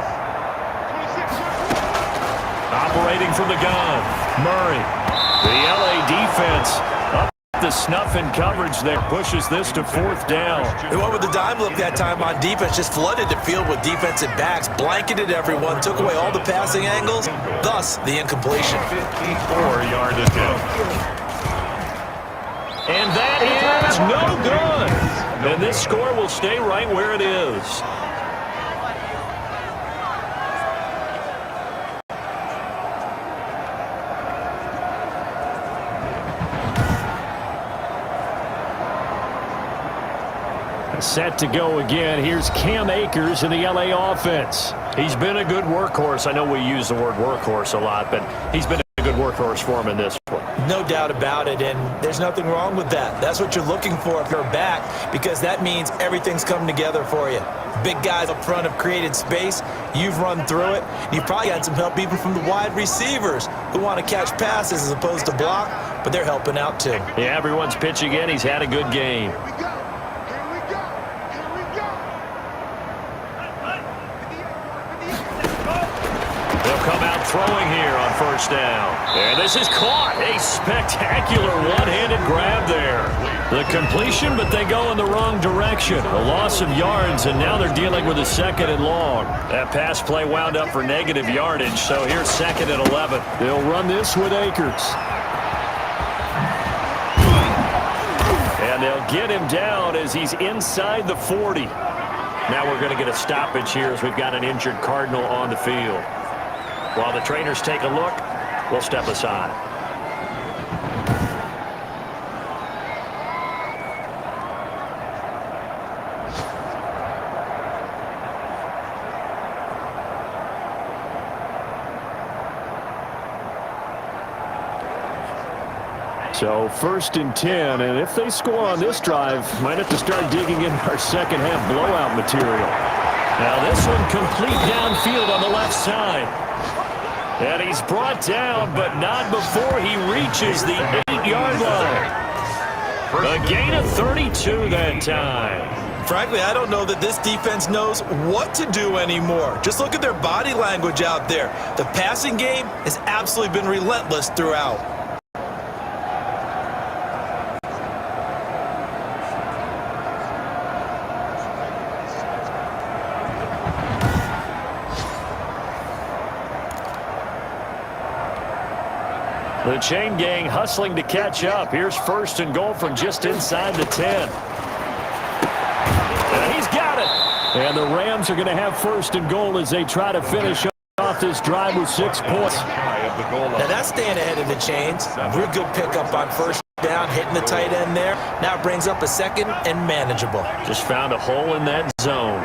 Operating from the gun, Murray. The LA defense up the snuff in coverage there. Pushes this to 4th down. They went with the dime look that time on defense. Just flooded the field with defensive backs. Blanketed everyone. Took away all the passing angles. Thus, the incompletion. 54-yard attempt. And that is no good. And this score will stay right where it is. Set to go again. Here's Cam Akers in the LA offense. He's been a good workhorse. I know we use the word workhorse a lot, but he's been a good workhorse for him in this one. No doubt about it, and there's nothing wrong with that. That's what you're looking for if you're back, because that means everything's coming together for you. Big guys up front have created space. You've run through it. You've probably had some help even from the wide receivers who want to catch passes as opposed to block, but they're helping out too. Yeah, everyone's pitching in. He's had a good game. Come out throwing here on first down. And this is caught. A spectacular one-handed grab there. The completion, but they go in the wrong direction. A loss of yards, and now they're dealing with a 2nd and long. That pass play wound up for negative yardage, so here's 2nd and 11. They'll run this with Akers. And they'll get him down as he's inside the 40. Now we're going to get a stoppage here as we've got an injured Cardinal on the field. While the trainers take a look, will step aside. So 1st and 10, and if they score on this drive, might have to start digging in our second half blowout material. Now this one complete downfield on the left side. And he's brought down, but not before he reaches the 8-yard line. A gain of 32 that time. Frankly, I don't know that this defense knows what to do anymore. Just look at their body language out there. The passing game has absolutely been relentless throughout. The chain gang hustling to catch up. Here's 1st and goal from just inside the 10. And he's got it. And the Rams are going to have 1st and goal as they try to finish off this drive with 6 points. Now that's staying ahead of the chains. Real good pickup on 1st down, hitting the tight end there. Now it brings up a 2nd and manageable. Just found a hole in that zone.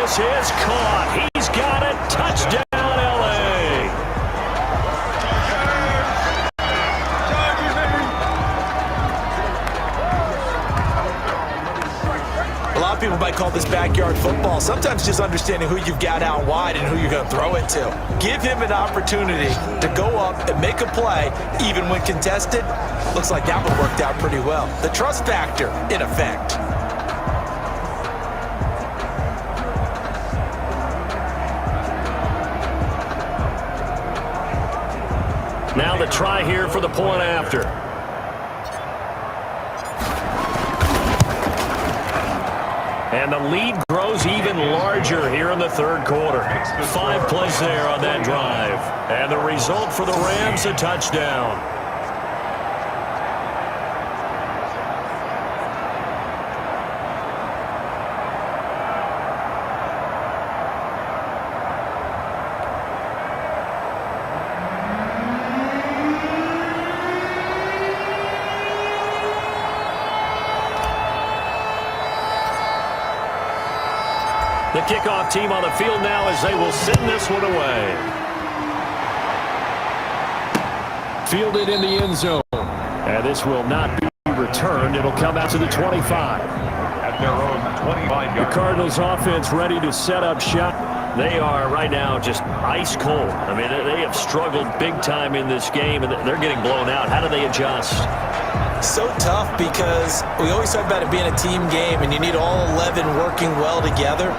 This is caught. He's got it. Touchdown, L.A. A lot of people might call this backyard football. Sometimes just understanding who you've got out wide and who you're going to throw it to. Give him an opportunity to go up and make a play, even when contested. Looks like that one worked out pretty well. The trust factor, in effect. Now the try here for the point after. And the lead grows even larger here in the 3rd quarter. 5 plays there on that drive. And the result for the Rams, a touchdown. The kickoff team on the field now as they will send this one away. Fielded in the end zone. And this will not be returned. It'll come out to the 25. At their own 25-yard. The Cardinals offense ready to set up shop. They are right now just ice cold. I mean, they have struggled big time in this game, and they're getting blown out. How do they adjust? So tough because we always talk about it being a team game and you need all 11 working well together.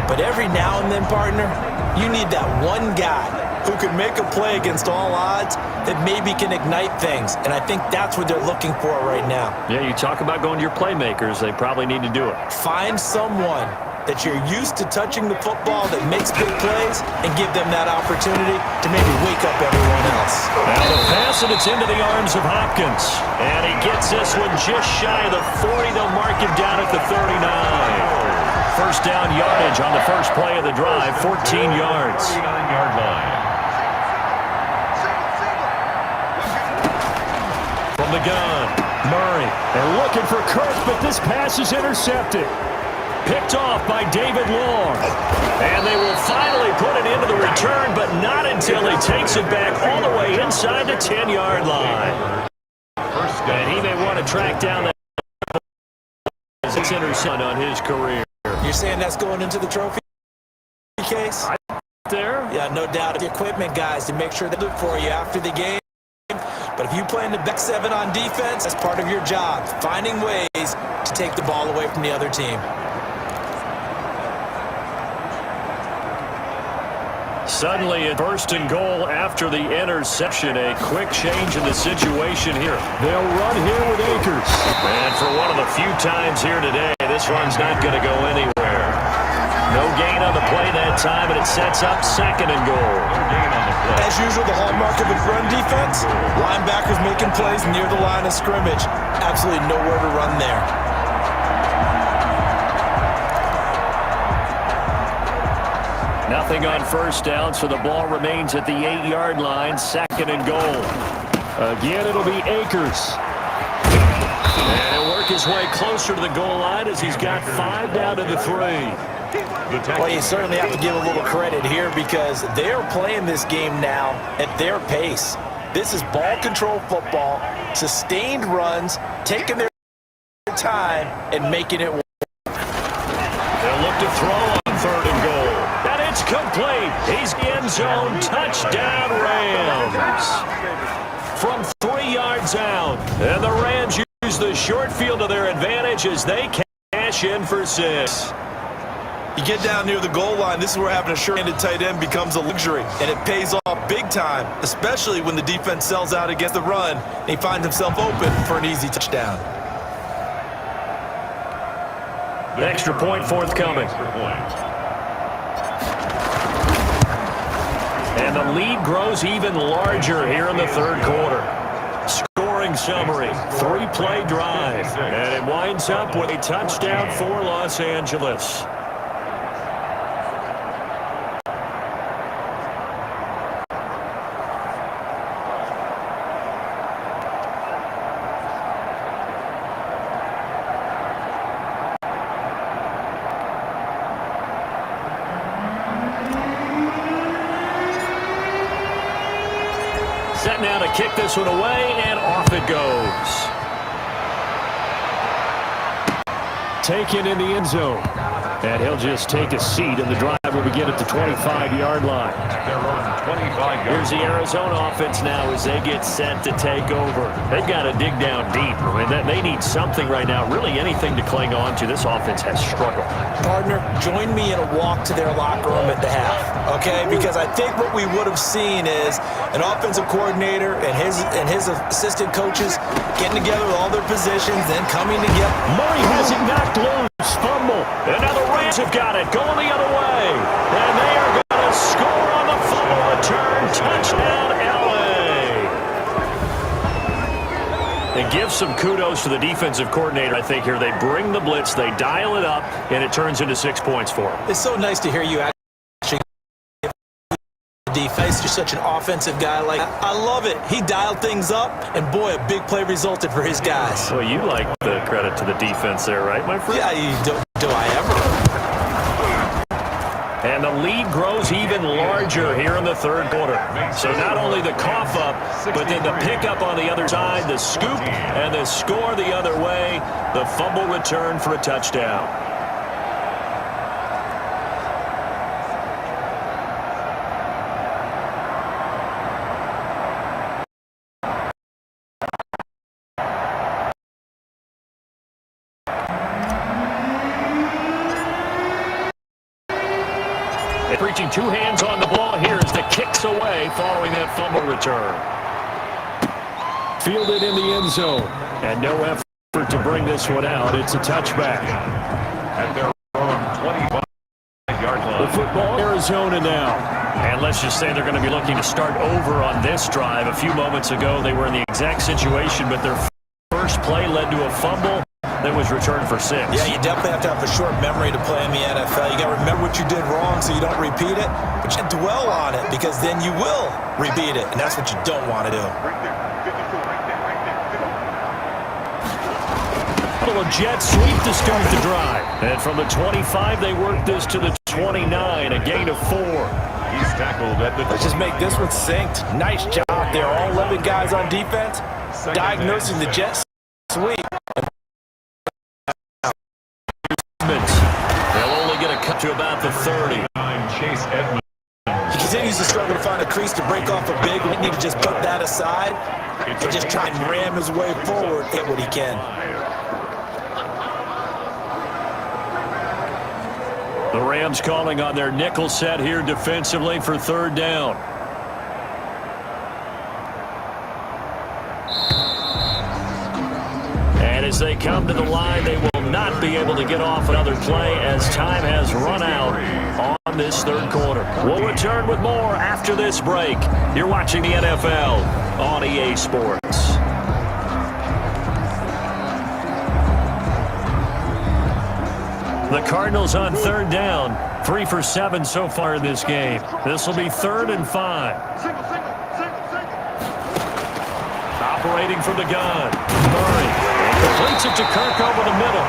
But every now and then, partner, you need that one guy who can make a play against all odds that maybe can ignite things. And I think that's what they're looking for right now. Yeah, you talk about going to your playmakers. They probably need to do it. Find someone that you're used to touching the football that makes big plays and give them that opportunity to maybe wake up everyone else. Now the pass, and it's into the arms of Hopkins. And he gets this one just shy of the 40. They'll mark him down at the 39. 1st down yardage on the first play of the drive, 14 yards. 39-yard line. From the gun, Murray. They're looking for Kirk, but this pass is intercepted. Picked off by David Long. And they will finally put it into the return, but not until he takes it back all the way inside the 10-yard line. And he may want to track down that as it's intercepted on his career. You're saying that's going into the trophy case? There? Yeah, no doubt. The equipment guys to make sure they look for you after the game. But if you play in the back 7 on defense, that's part of your job, finding ways to take the ball away from the other team. Suddenly, a 1st and goal after the interception. A quick change in the situation here. They'll run here with Akers. And for one of the few times here today, this run's not going to go anywhere. No gain on the play that time, and it sets up 2nd and goal. As usual, the hallmark of a run defense, linebackers making plays near the line of scrimmage. Absolutely nowhere to run there. Nothing on first down, so the ball remains at the 8-yard line, 2nd and goal. Again, it'll be Akers. And he'll work his way closer to the goal line as he's got 5 down to the 3. Well, you certainly have to give a little credit here because they're playing this game now at their pace. This is ball control football, sustained runs, taking their time and making it work. They'll look to throw on 3rd and goal. And it's complete. He's end zone. Touchdown, Rams. From 3 yards out. And the Rams use the short field to their advantage as they cash in for 6. You get down near the goal line, this is where having a sure-handed tight end becomes a luxury, and it pays off big time, especially when the defense sells out against the run, and he finds himself open for an easy touchdown. Extra point forthcoming. And the lead grows even larger here in the 3rd quarter. Scoring summary, 3-play drive, and it winds up with a touchdown for Los Angeles. Set now to kick this one away, and off it goes. Taken in the end zone. And he'll just take a seat, and the drive will begin at the 25-yard line. Here's the Arizona offense now as they get set to take over. They've got to dig down deep. I mean, they need something right now, really anything to cling on to. This offense has struggled. Partner, join me in a walk to their locker room at the half, okay? Because I think what we would have seen is an offensive coordinator and his assistant coaches getting together with all their positions, then coming together. Murray has it knocked loose. Fumble. And now the Rams have got it going the other way. And they are going to score on the fumble return. Touchdown, L.A. And give some kudos to the defensive coordinator, I think, here. They bring the blitz, they dial it up, and it turns into 6 points for them. It's so nice to hear you actually give defense. You're such an offensive guy. Like, I love it. He dialed things up, and boy, a big play resulted for his guys. Well, you like the credit to the defense there, right, my friend? Yeah, do I ever? And the lead grows even larger here in the 3rd quarter. So not only the cough up, but then the pickup on the other side, the scoop, and the score the other way, the fumble return for a touchdown. Reaching 2 hands on the ball here as the kicks away following that fumble return. Fielded in the end zone. And no effort to bring this one out. It's a touchback. At their own 25-yard line. The football, Arizona now. And let's just say they're going to be looking to start over on this drive. A few moments ago, they were in the exact situation, but their first play led to a fumble that was returned for 6. Yeah, you definitely have to have a short memory to play in the NFL. You got to remember what you did wrong so you don't repeat it, but you dwell on it because then you will repeat it, and that's what you don't want to do. A jet sweep to start the drive. And from the 25, they work this to the 29, a gain of 4. He's tackled at the... Let's just make this one synced. Nice job there. All 11 guys on defense diagnosing the jet sweep. They'll only get a cut to about the 30. Chase Edmonds. He continues to struggle to find a crease to break off a big one. He need to just put that aside and just try and ram his way forward, hit what he can. The Rams calling on their nickel set here defensively for 3rd down. And as they come to the line, they will not be able to get off another play as time has run out on this 3rd quarter. We'll return with more after this break. You're watching the NFL on EA Sports. The Cardinals on 3rd down 3 for 7 so far in this game. This will be 3rd and 5. Operating from the gun. Murray completes it to Kirk over the middle.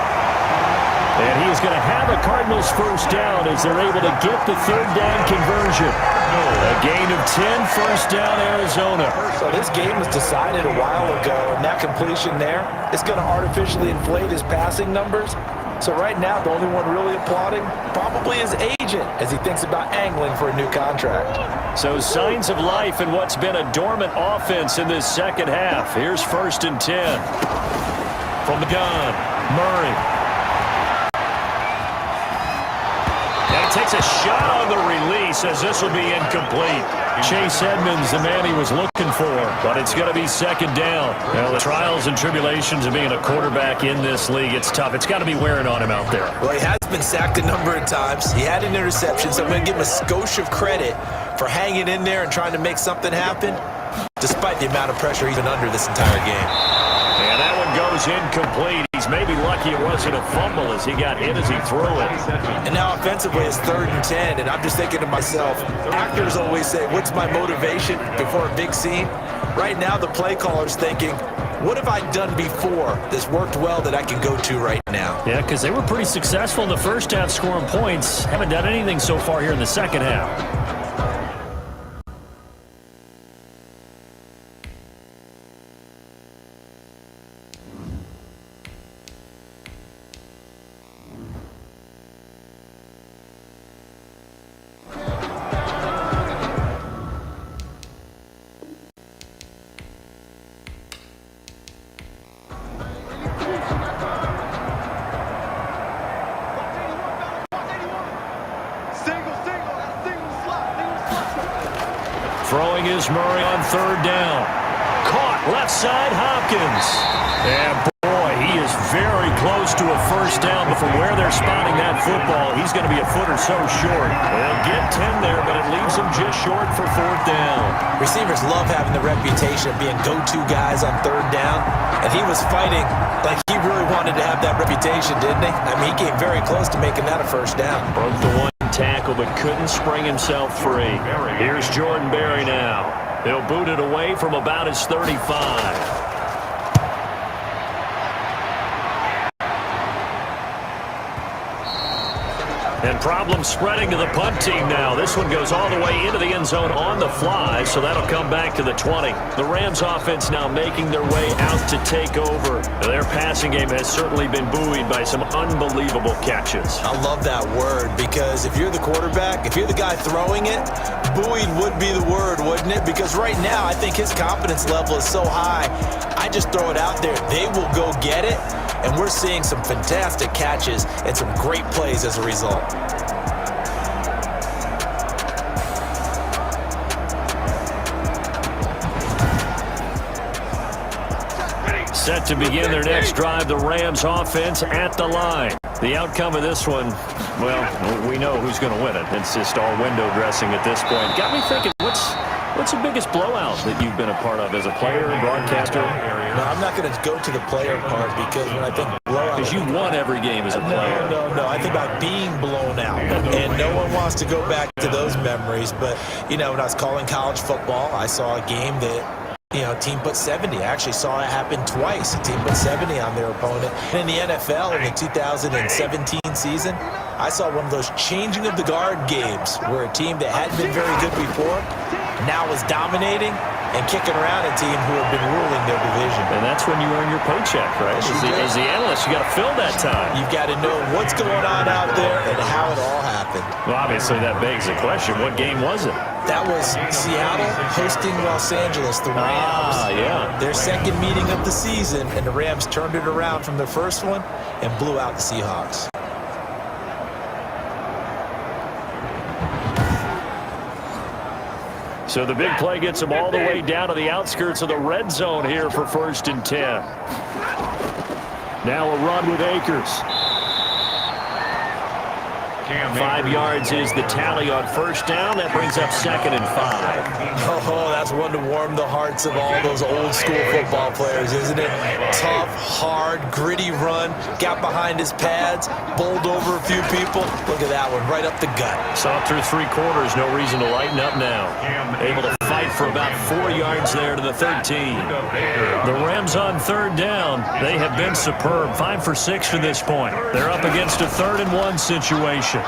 And he is going to have a Cardinals first down as they're able to get the 3rd down conversion. A gain of 10, first down Arizona. So this game was decided a while ago, and that completion there is going to artificially inflate his passing numbers. So right now, the only one really applauding probably his agent as he thinks about angling for a new contract. So signs of life in what's been a dormant offense in this second half. Here's 1st and 10. From the gun, Murray. Takes a shot on the release as this will be incomplete. Chase Edmonds, the man he was looking for, but it's going to be 2nd down. Well, the trials and tribulations of being a quarterback in this league, it's tough. It's got to be wearing on him out there. Well, he has been sacked a number of times. He had an interception, so I'm going to give him a skosh of credit for hanging in there and trying to make something happen, despite the amount of pressure he's been under this entire game. And that one goes incomplete. He's maybe lucky it wasn't a fumble as he got hit as he threw it. And now offensively it's 3rd and 10, and I'm just thinking to myself, actors always say, what's my motivation before a big scene? Right now the play caller's thinking, what have I done before that's worked well that I can go to right now? Yeah, because they were pretty successful in the first half scoring points. Haven't done anything so far here in the second half. Throwing is Murray on 3rd down. Caught left side, Hopkins. And boy, he is very close to a first down, but from where they're spotting that football, he's going to be a foot or so short. They'll get 10 there, but it leaves him just short for 4th down. Receivers love having the reputation of being go-to guys on 3rd down, and he was fighting like he really wanted to have that reputation, didn't he? I mean, he came very close to making that a first down. Broke the one tackle, but couldn't spring himself free. Here's Jordan Berry now. He'll boot it away from about his 35. And problems spreading to the punt team now. This one goes all the way into the end zone on the fly, so that'll come back to the 20. The Rams offense now making their way out to take over. Their passing game has certainly been buoyed by some unbelievable catches. I love that word, because if you're the quarterback, if you're the guy throwing it, buoyed would be the word, wouldn't it? Because right now I think his confidence level is so high, I just throw it out there. They will go get it. And we're seeing some fantastic catches and some great plays as a result. Set to begin their next drive, the Rams offense at the line. The outcome of this one, well, we know who's going to win it. It's just all window dressing at this point. Got me thinking, what's the biggest blowout that you've been a part of as a player and broadcaster? No, I'm not going to go to the player part, because when I think blowout... Because you won every game as a player. No. I think about being blown out. And no one wants to go back to those memories. But, you know, when I was calling college football, I saw a game that, you know, a team put 70. I actually saw it happen twice. A team put 70 on their opponent. And in the NFL, in the 2017 season, I saw one of those changing of the guard games where a team that hadn't been very good before now was dominating and kicking around a team who have been ruling their division. And that's when you earn your paycheck, right? As the analyst, you got to fill that time. You've got to know what's going on out there and how it all happened. Well, obviously that begs the question, what game was it? That was Seattle hosting Los Angeles, the Rams. Yeah. Their second meeting of the season, and the Rams turned it around from the first one and blew out the Seahawks. So the big play gets them all the way down to the outskirts of the red zone here for 1st and 10. Now a run with Akers. 5 yards is the tally on first down. That brings up 2nd and 5. Oh, that's one to warm the hearts of all those old school football players, isn't it? Tough, hard, gritty run. Got behind his pads, bowled over a few people. Look at that one, right up the gut. Saw through 3 quarters, no reason to lighten up now. Able to fight for about 4 yards there to the 13. The Rams on 3rd down. They have been superb. 5 for 6 to this point. They're up against a 3rd and 1 situation.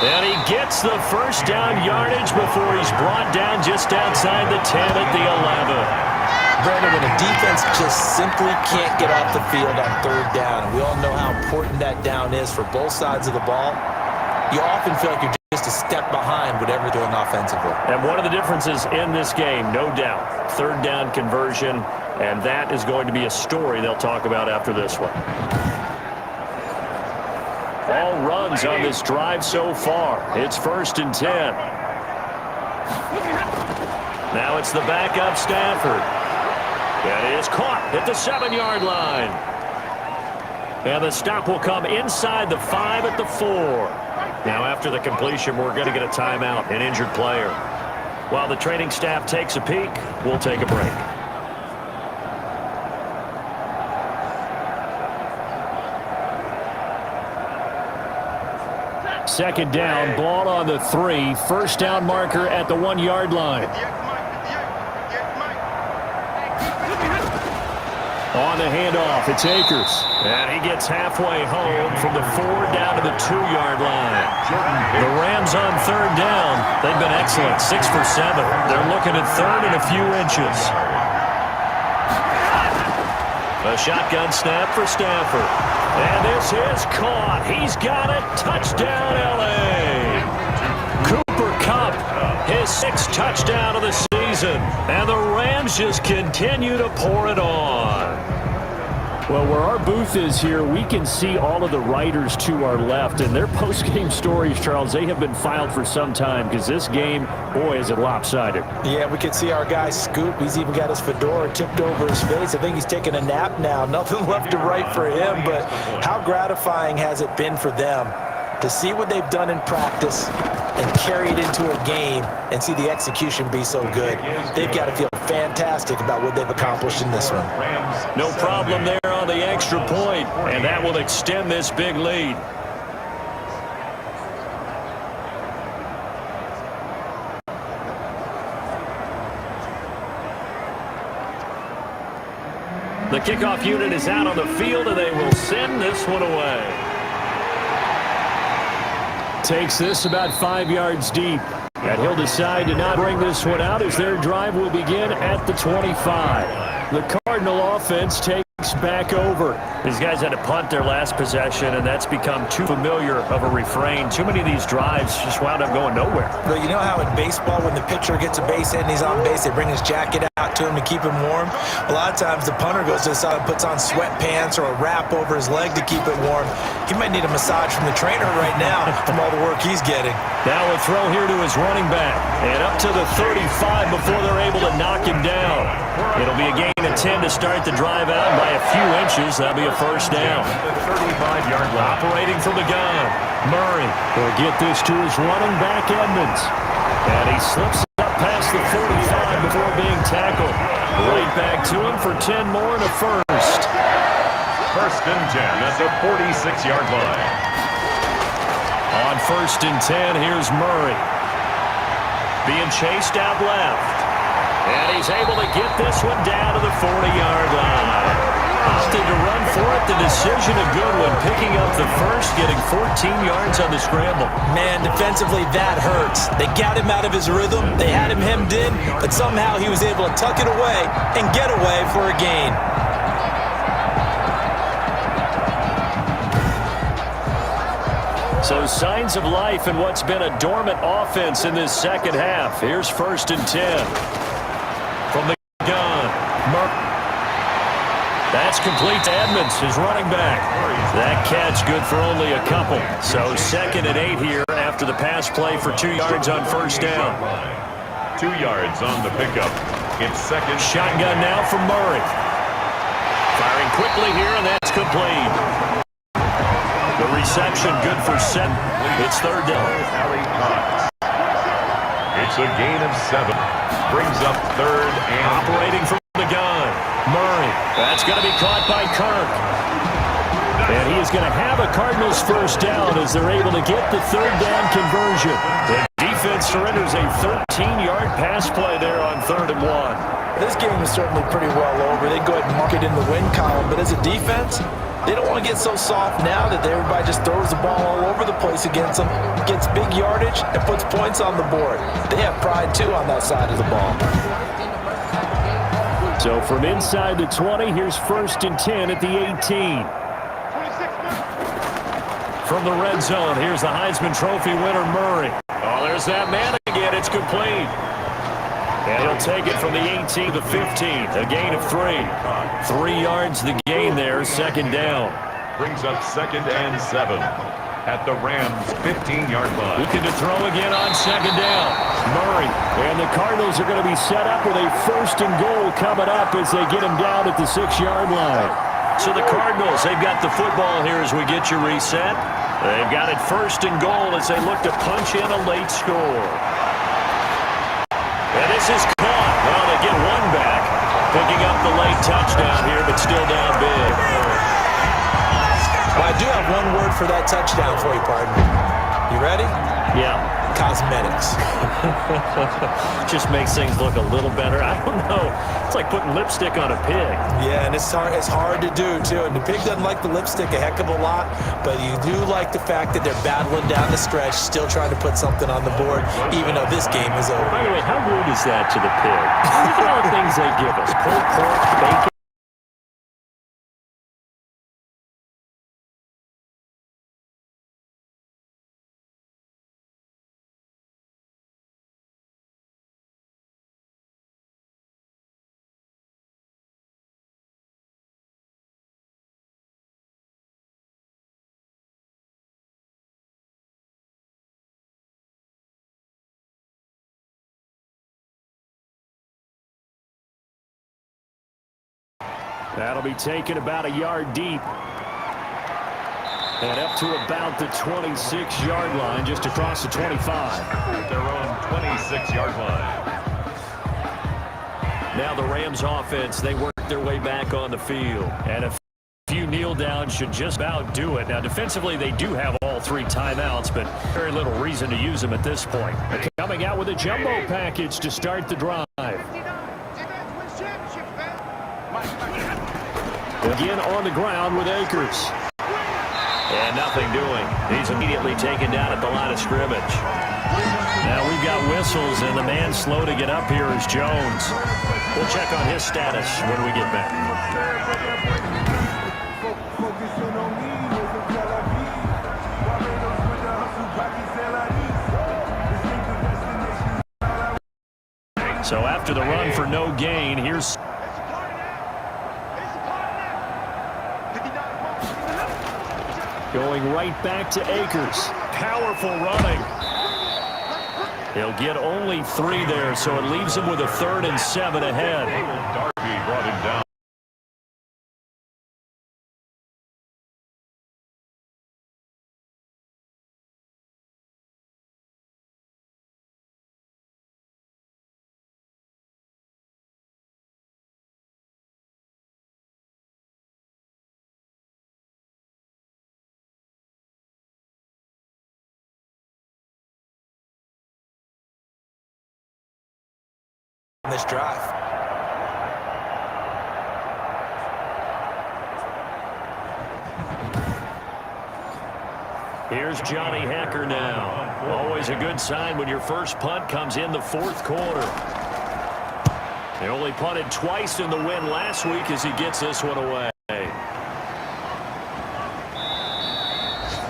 And he gets the first down yardage before he's brought down just outside the 10 at the 11. Brandon, when a defense just simply can't get off the field on 3rd down, and we all know how important that down is for both sides of the ball, you often feel like you're just a step behind whatever they're doing offensively. And one of the differences in this game, no doubt, 3rd down conversion, and that is going to be a story they'll talk about after this one. All runs on this drive so far. It's 1st and 10. Now it's the backup Stafford. That is caught at the 7-yard line. And the stop will come inside the 5 at the 4. Now after the completion, we're going to get a timeout, an injured player. While the training staff takes a peek, we'll take a break. Second down, ball on the 3. First down marker at the 1-yard line. On the handoff, it's Akers. And he gets halfway home from the 4 down to the 2-yard line. The Rams on 3rd down. They've been excellent, 6 for 7. They're looking at 3rd and a few inches. A shotgun snap for Stafford. And this is caught. He's got it. Touchdown, L.A. Cooper Kupp, his 6th touchdown of the season. And the Rams just continue to pour it on. Well, where our booth is here, we can see all of the writers to our left. And their post-game stories, Charles, they have been filed for some time because this game, boy, is it lopsided. Yeah, we can see our guy Scoop. He's even got his fedora tipped over his face. I think he's taking a nap now. Nothing left to write for him, but how gratifying has it been for them to see what they've done in practice and carry it into a game and see the execution be so good. They've got to feel fantastic about what they've accomplished in this one. No problem there on the extra point, and that will extend this big lead. The kickoff unit is out on the field, and they will send this one away. Takes this about 5 yards deep. And he'll decide to not bring this one out as their drive will begin at the 25. The Cardinal offense takes back over. These guys had to punt their last possession, and that's become too familiar of a refrain. Too many of these drives just wound up going nowhere. But you know how in baseball, when the pitcher gets a base hit and he's on base, they bring his jacket out to him to keep him warm? A lot of times the punter goes to the side and puts on sweatpants or a wrap over his leg to keep it warm. He might need a massage from the trainer right now from all the work he's getting. Now a throw here to his running back. And up to the 35 before they're able to knock him down. It'll be a gain of 10 to start the drive out by a few inches. That'll be a first down. 35-yard line. Operating from the gun. Murray will get this to his running back, Edmonds. And he slips up past the 45 before being tackled. Right back to him for 10 more and a first. 1st and 10 at the 46-yard line. On 1st and 10, here's Murray. Being chased out left. And he's able to get this one down to the 40-yard line. Opted to run for it. The decision a good one. Picking up the first, getting 14 yards on the scramble. Man, defensively, that hurts. They got him out of his rhythm. They had him hemmed in, but somehow he was able to tuck it away and get away for a gain. So signs of life in what's been a dormant offense in this second half. Here's 1st and 10. From the gun. That's complete to Edmonds, his running back. That catch good for only a couple. So 2nd and 8 here after the pass play for 2 yards on first down. 2 yards on the pickup. It's 2nd. Shotgun now from Murray. Firing quickly here, and that's complete. The reception, good for 7. It's third down. It's a gain of 7. Brings up third and operating from the gun. Murray. That's going to be caught by Kirk. And he is going to have a Cardinals first down as they're able to get the third down conversion. The defense surrenders a 13-yard pass play there on 3rd and 1. This game is certainly pretty well over. They go ahead and mark it in the win column. But as a defense, they don't want to get so soft now that everybody just throws the ball all over the place against them, gets big yardage, and puts points on the board. They have pride, too, on that side of the ball. So from inside the 20, here's 1st and 10 at the 18. From the red zone, here's the Heisman Trophy winner, Murray. Oh, there's that man again. It's complete. And he'll take it from the 18 to the 15. A gain of 3. 3 yards the gain there, 2nd down. brings up 2nd and 7 at the Rams' 15-yard line. Looking to throw again on 2nd down. Murray. And the Cardinals are going to be set up with a 1st and goal coming up as they get him down at the 6-yard line. So the Cardinals, they've got the football here as we get you reset. They've got it 1st and goal as they look to punch in a late score. And this is caught. Well, they get one back. Picking up the late touchdown here, but still down big. Well, I do have one word for that touchdown for you, partner. You ready? Yeah. Cosmetics. Just makes things look a little better. I don't know. It's like putting lipstick on a pig. Yeah, and it's hard to do, too. And the pig doesn't like the lipstick a heck of a lot, but you do like the fact that they're battling down the stretch, still trying to put something on the board, even though this game is over. By the way, how rude is that to the pig? Look at all the things they give us. Pulled pork, bacon. That'll be taken about a yard deep. And up to about the 26-yard line, just across the 25. At their own 26-yard line. Now the Rams offense, they work their way back on the field. And a few kneel downs should just about do it. Now defensively, they do have all 3 timeouts, but very little reason to use them at this point. They're coming out with a jumbo package to start the drive. Again on the ground with Akers. And nothing doing. He's immediately taken down at the line of scrimmage. Now we've got whistles, and the man slow to get up here is Jones. We'll check on his status when we get back. So after the run for no gain, here's going right back to Akers. Powerful running. He'll get only 3 there, so it leaves him with a 3rd and 7 ahead. Darby brought him down. This drive. Here's Johnny Hecker now. Always a good sign when your first punt comes in the 4th quarter. They only punted twice in the win last week as he gets this one away.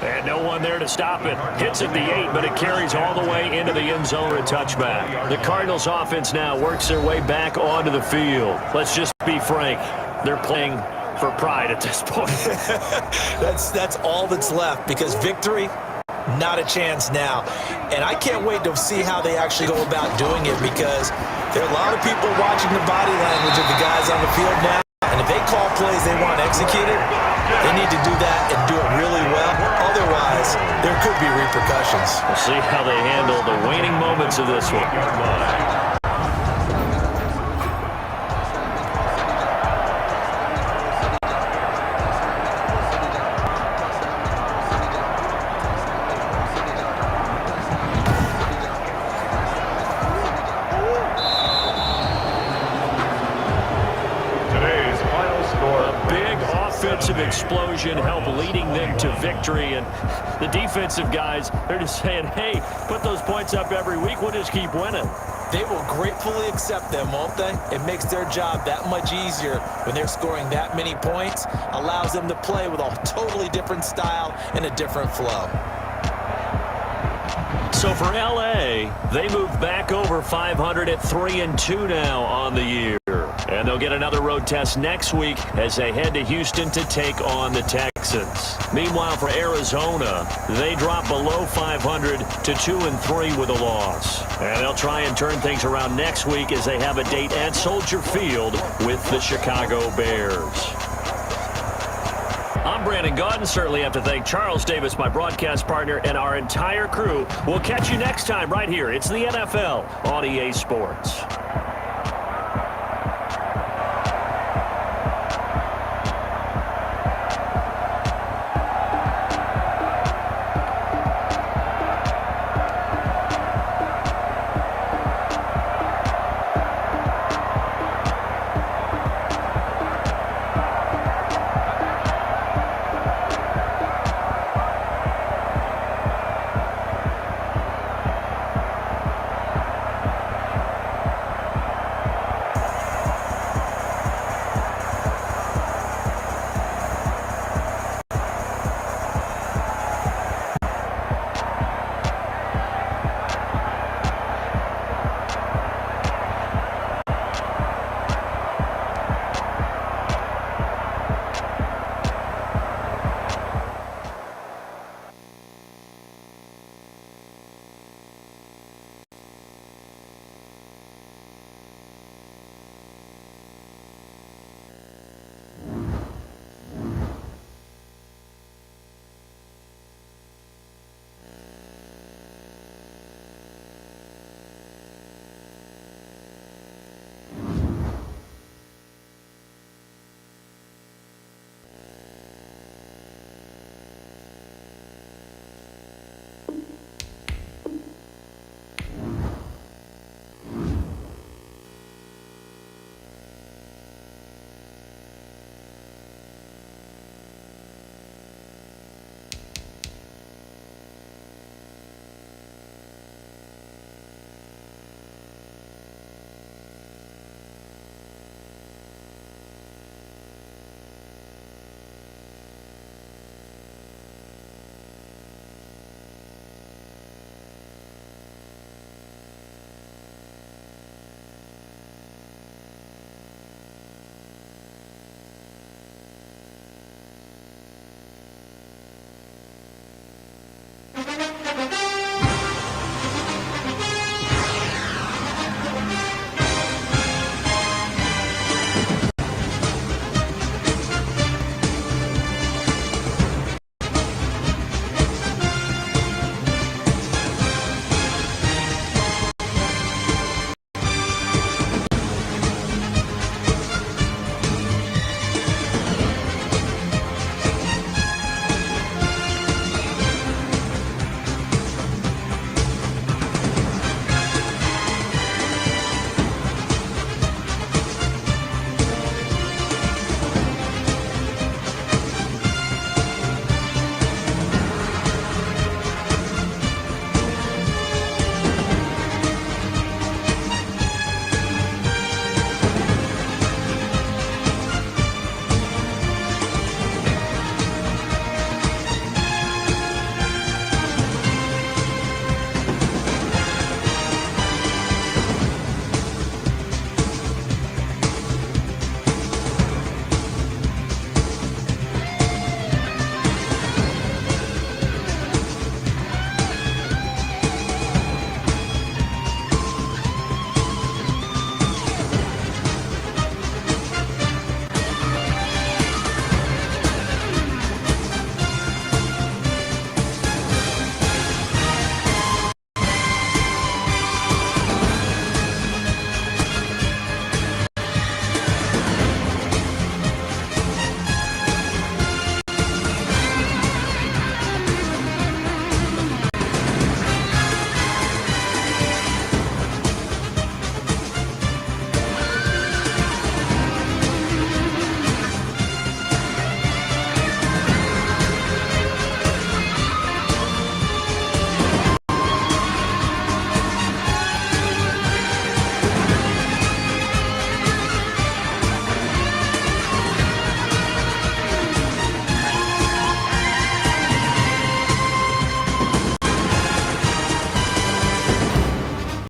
And no one there to stop it. Hits at the 8, but it carries all the way into the end zone for a touchback. The Cardinals offense now works their way back onto the field. Let's just be frank. They're playing for pride at this point. That's all that's left, because victory, not a chance now. And I can't wait to see how they actually go about doing it, because there are a lot of people watching the body language of the guys on the field now. And If they call plays they want executed, they need to do that and do it really well. Otherwise, there could be repercussions. We'll see how they handle the waning moments of this one. Offensive explosion help leading them to victory, and the defensive guys, they're just saying, hey, put those points up every week, we'll just keep winning. They will gratefully accept them, won't they? It makes their job that much easier when they're scoring that many points, allows them to play with a totally different style and a different flow. So for LA, they move back over 500 at 3-2 now on the year. And they'll get another road test next week as they head to Houston to take on the Texans. Meanwhile, for Arizona, they drop below 500 to 2-3 with a loss. And they'll try and turn things around next week as they have a date at Soldier Field with the Chicago Bears. I'm Brandon Gaudin. Certainly have to thank Charles Davis, my broadcast partner, and our entire crew. We'll catch you next time right here. It's the NFL on EA Sports.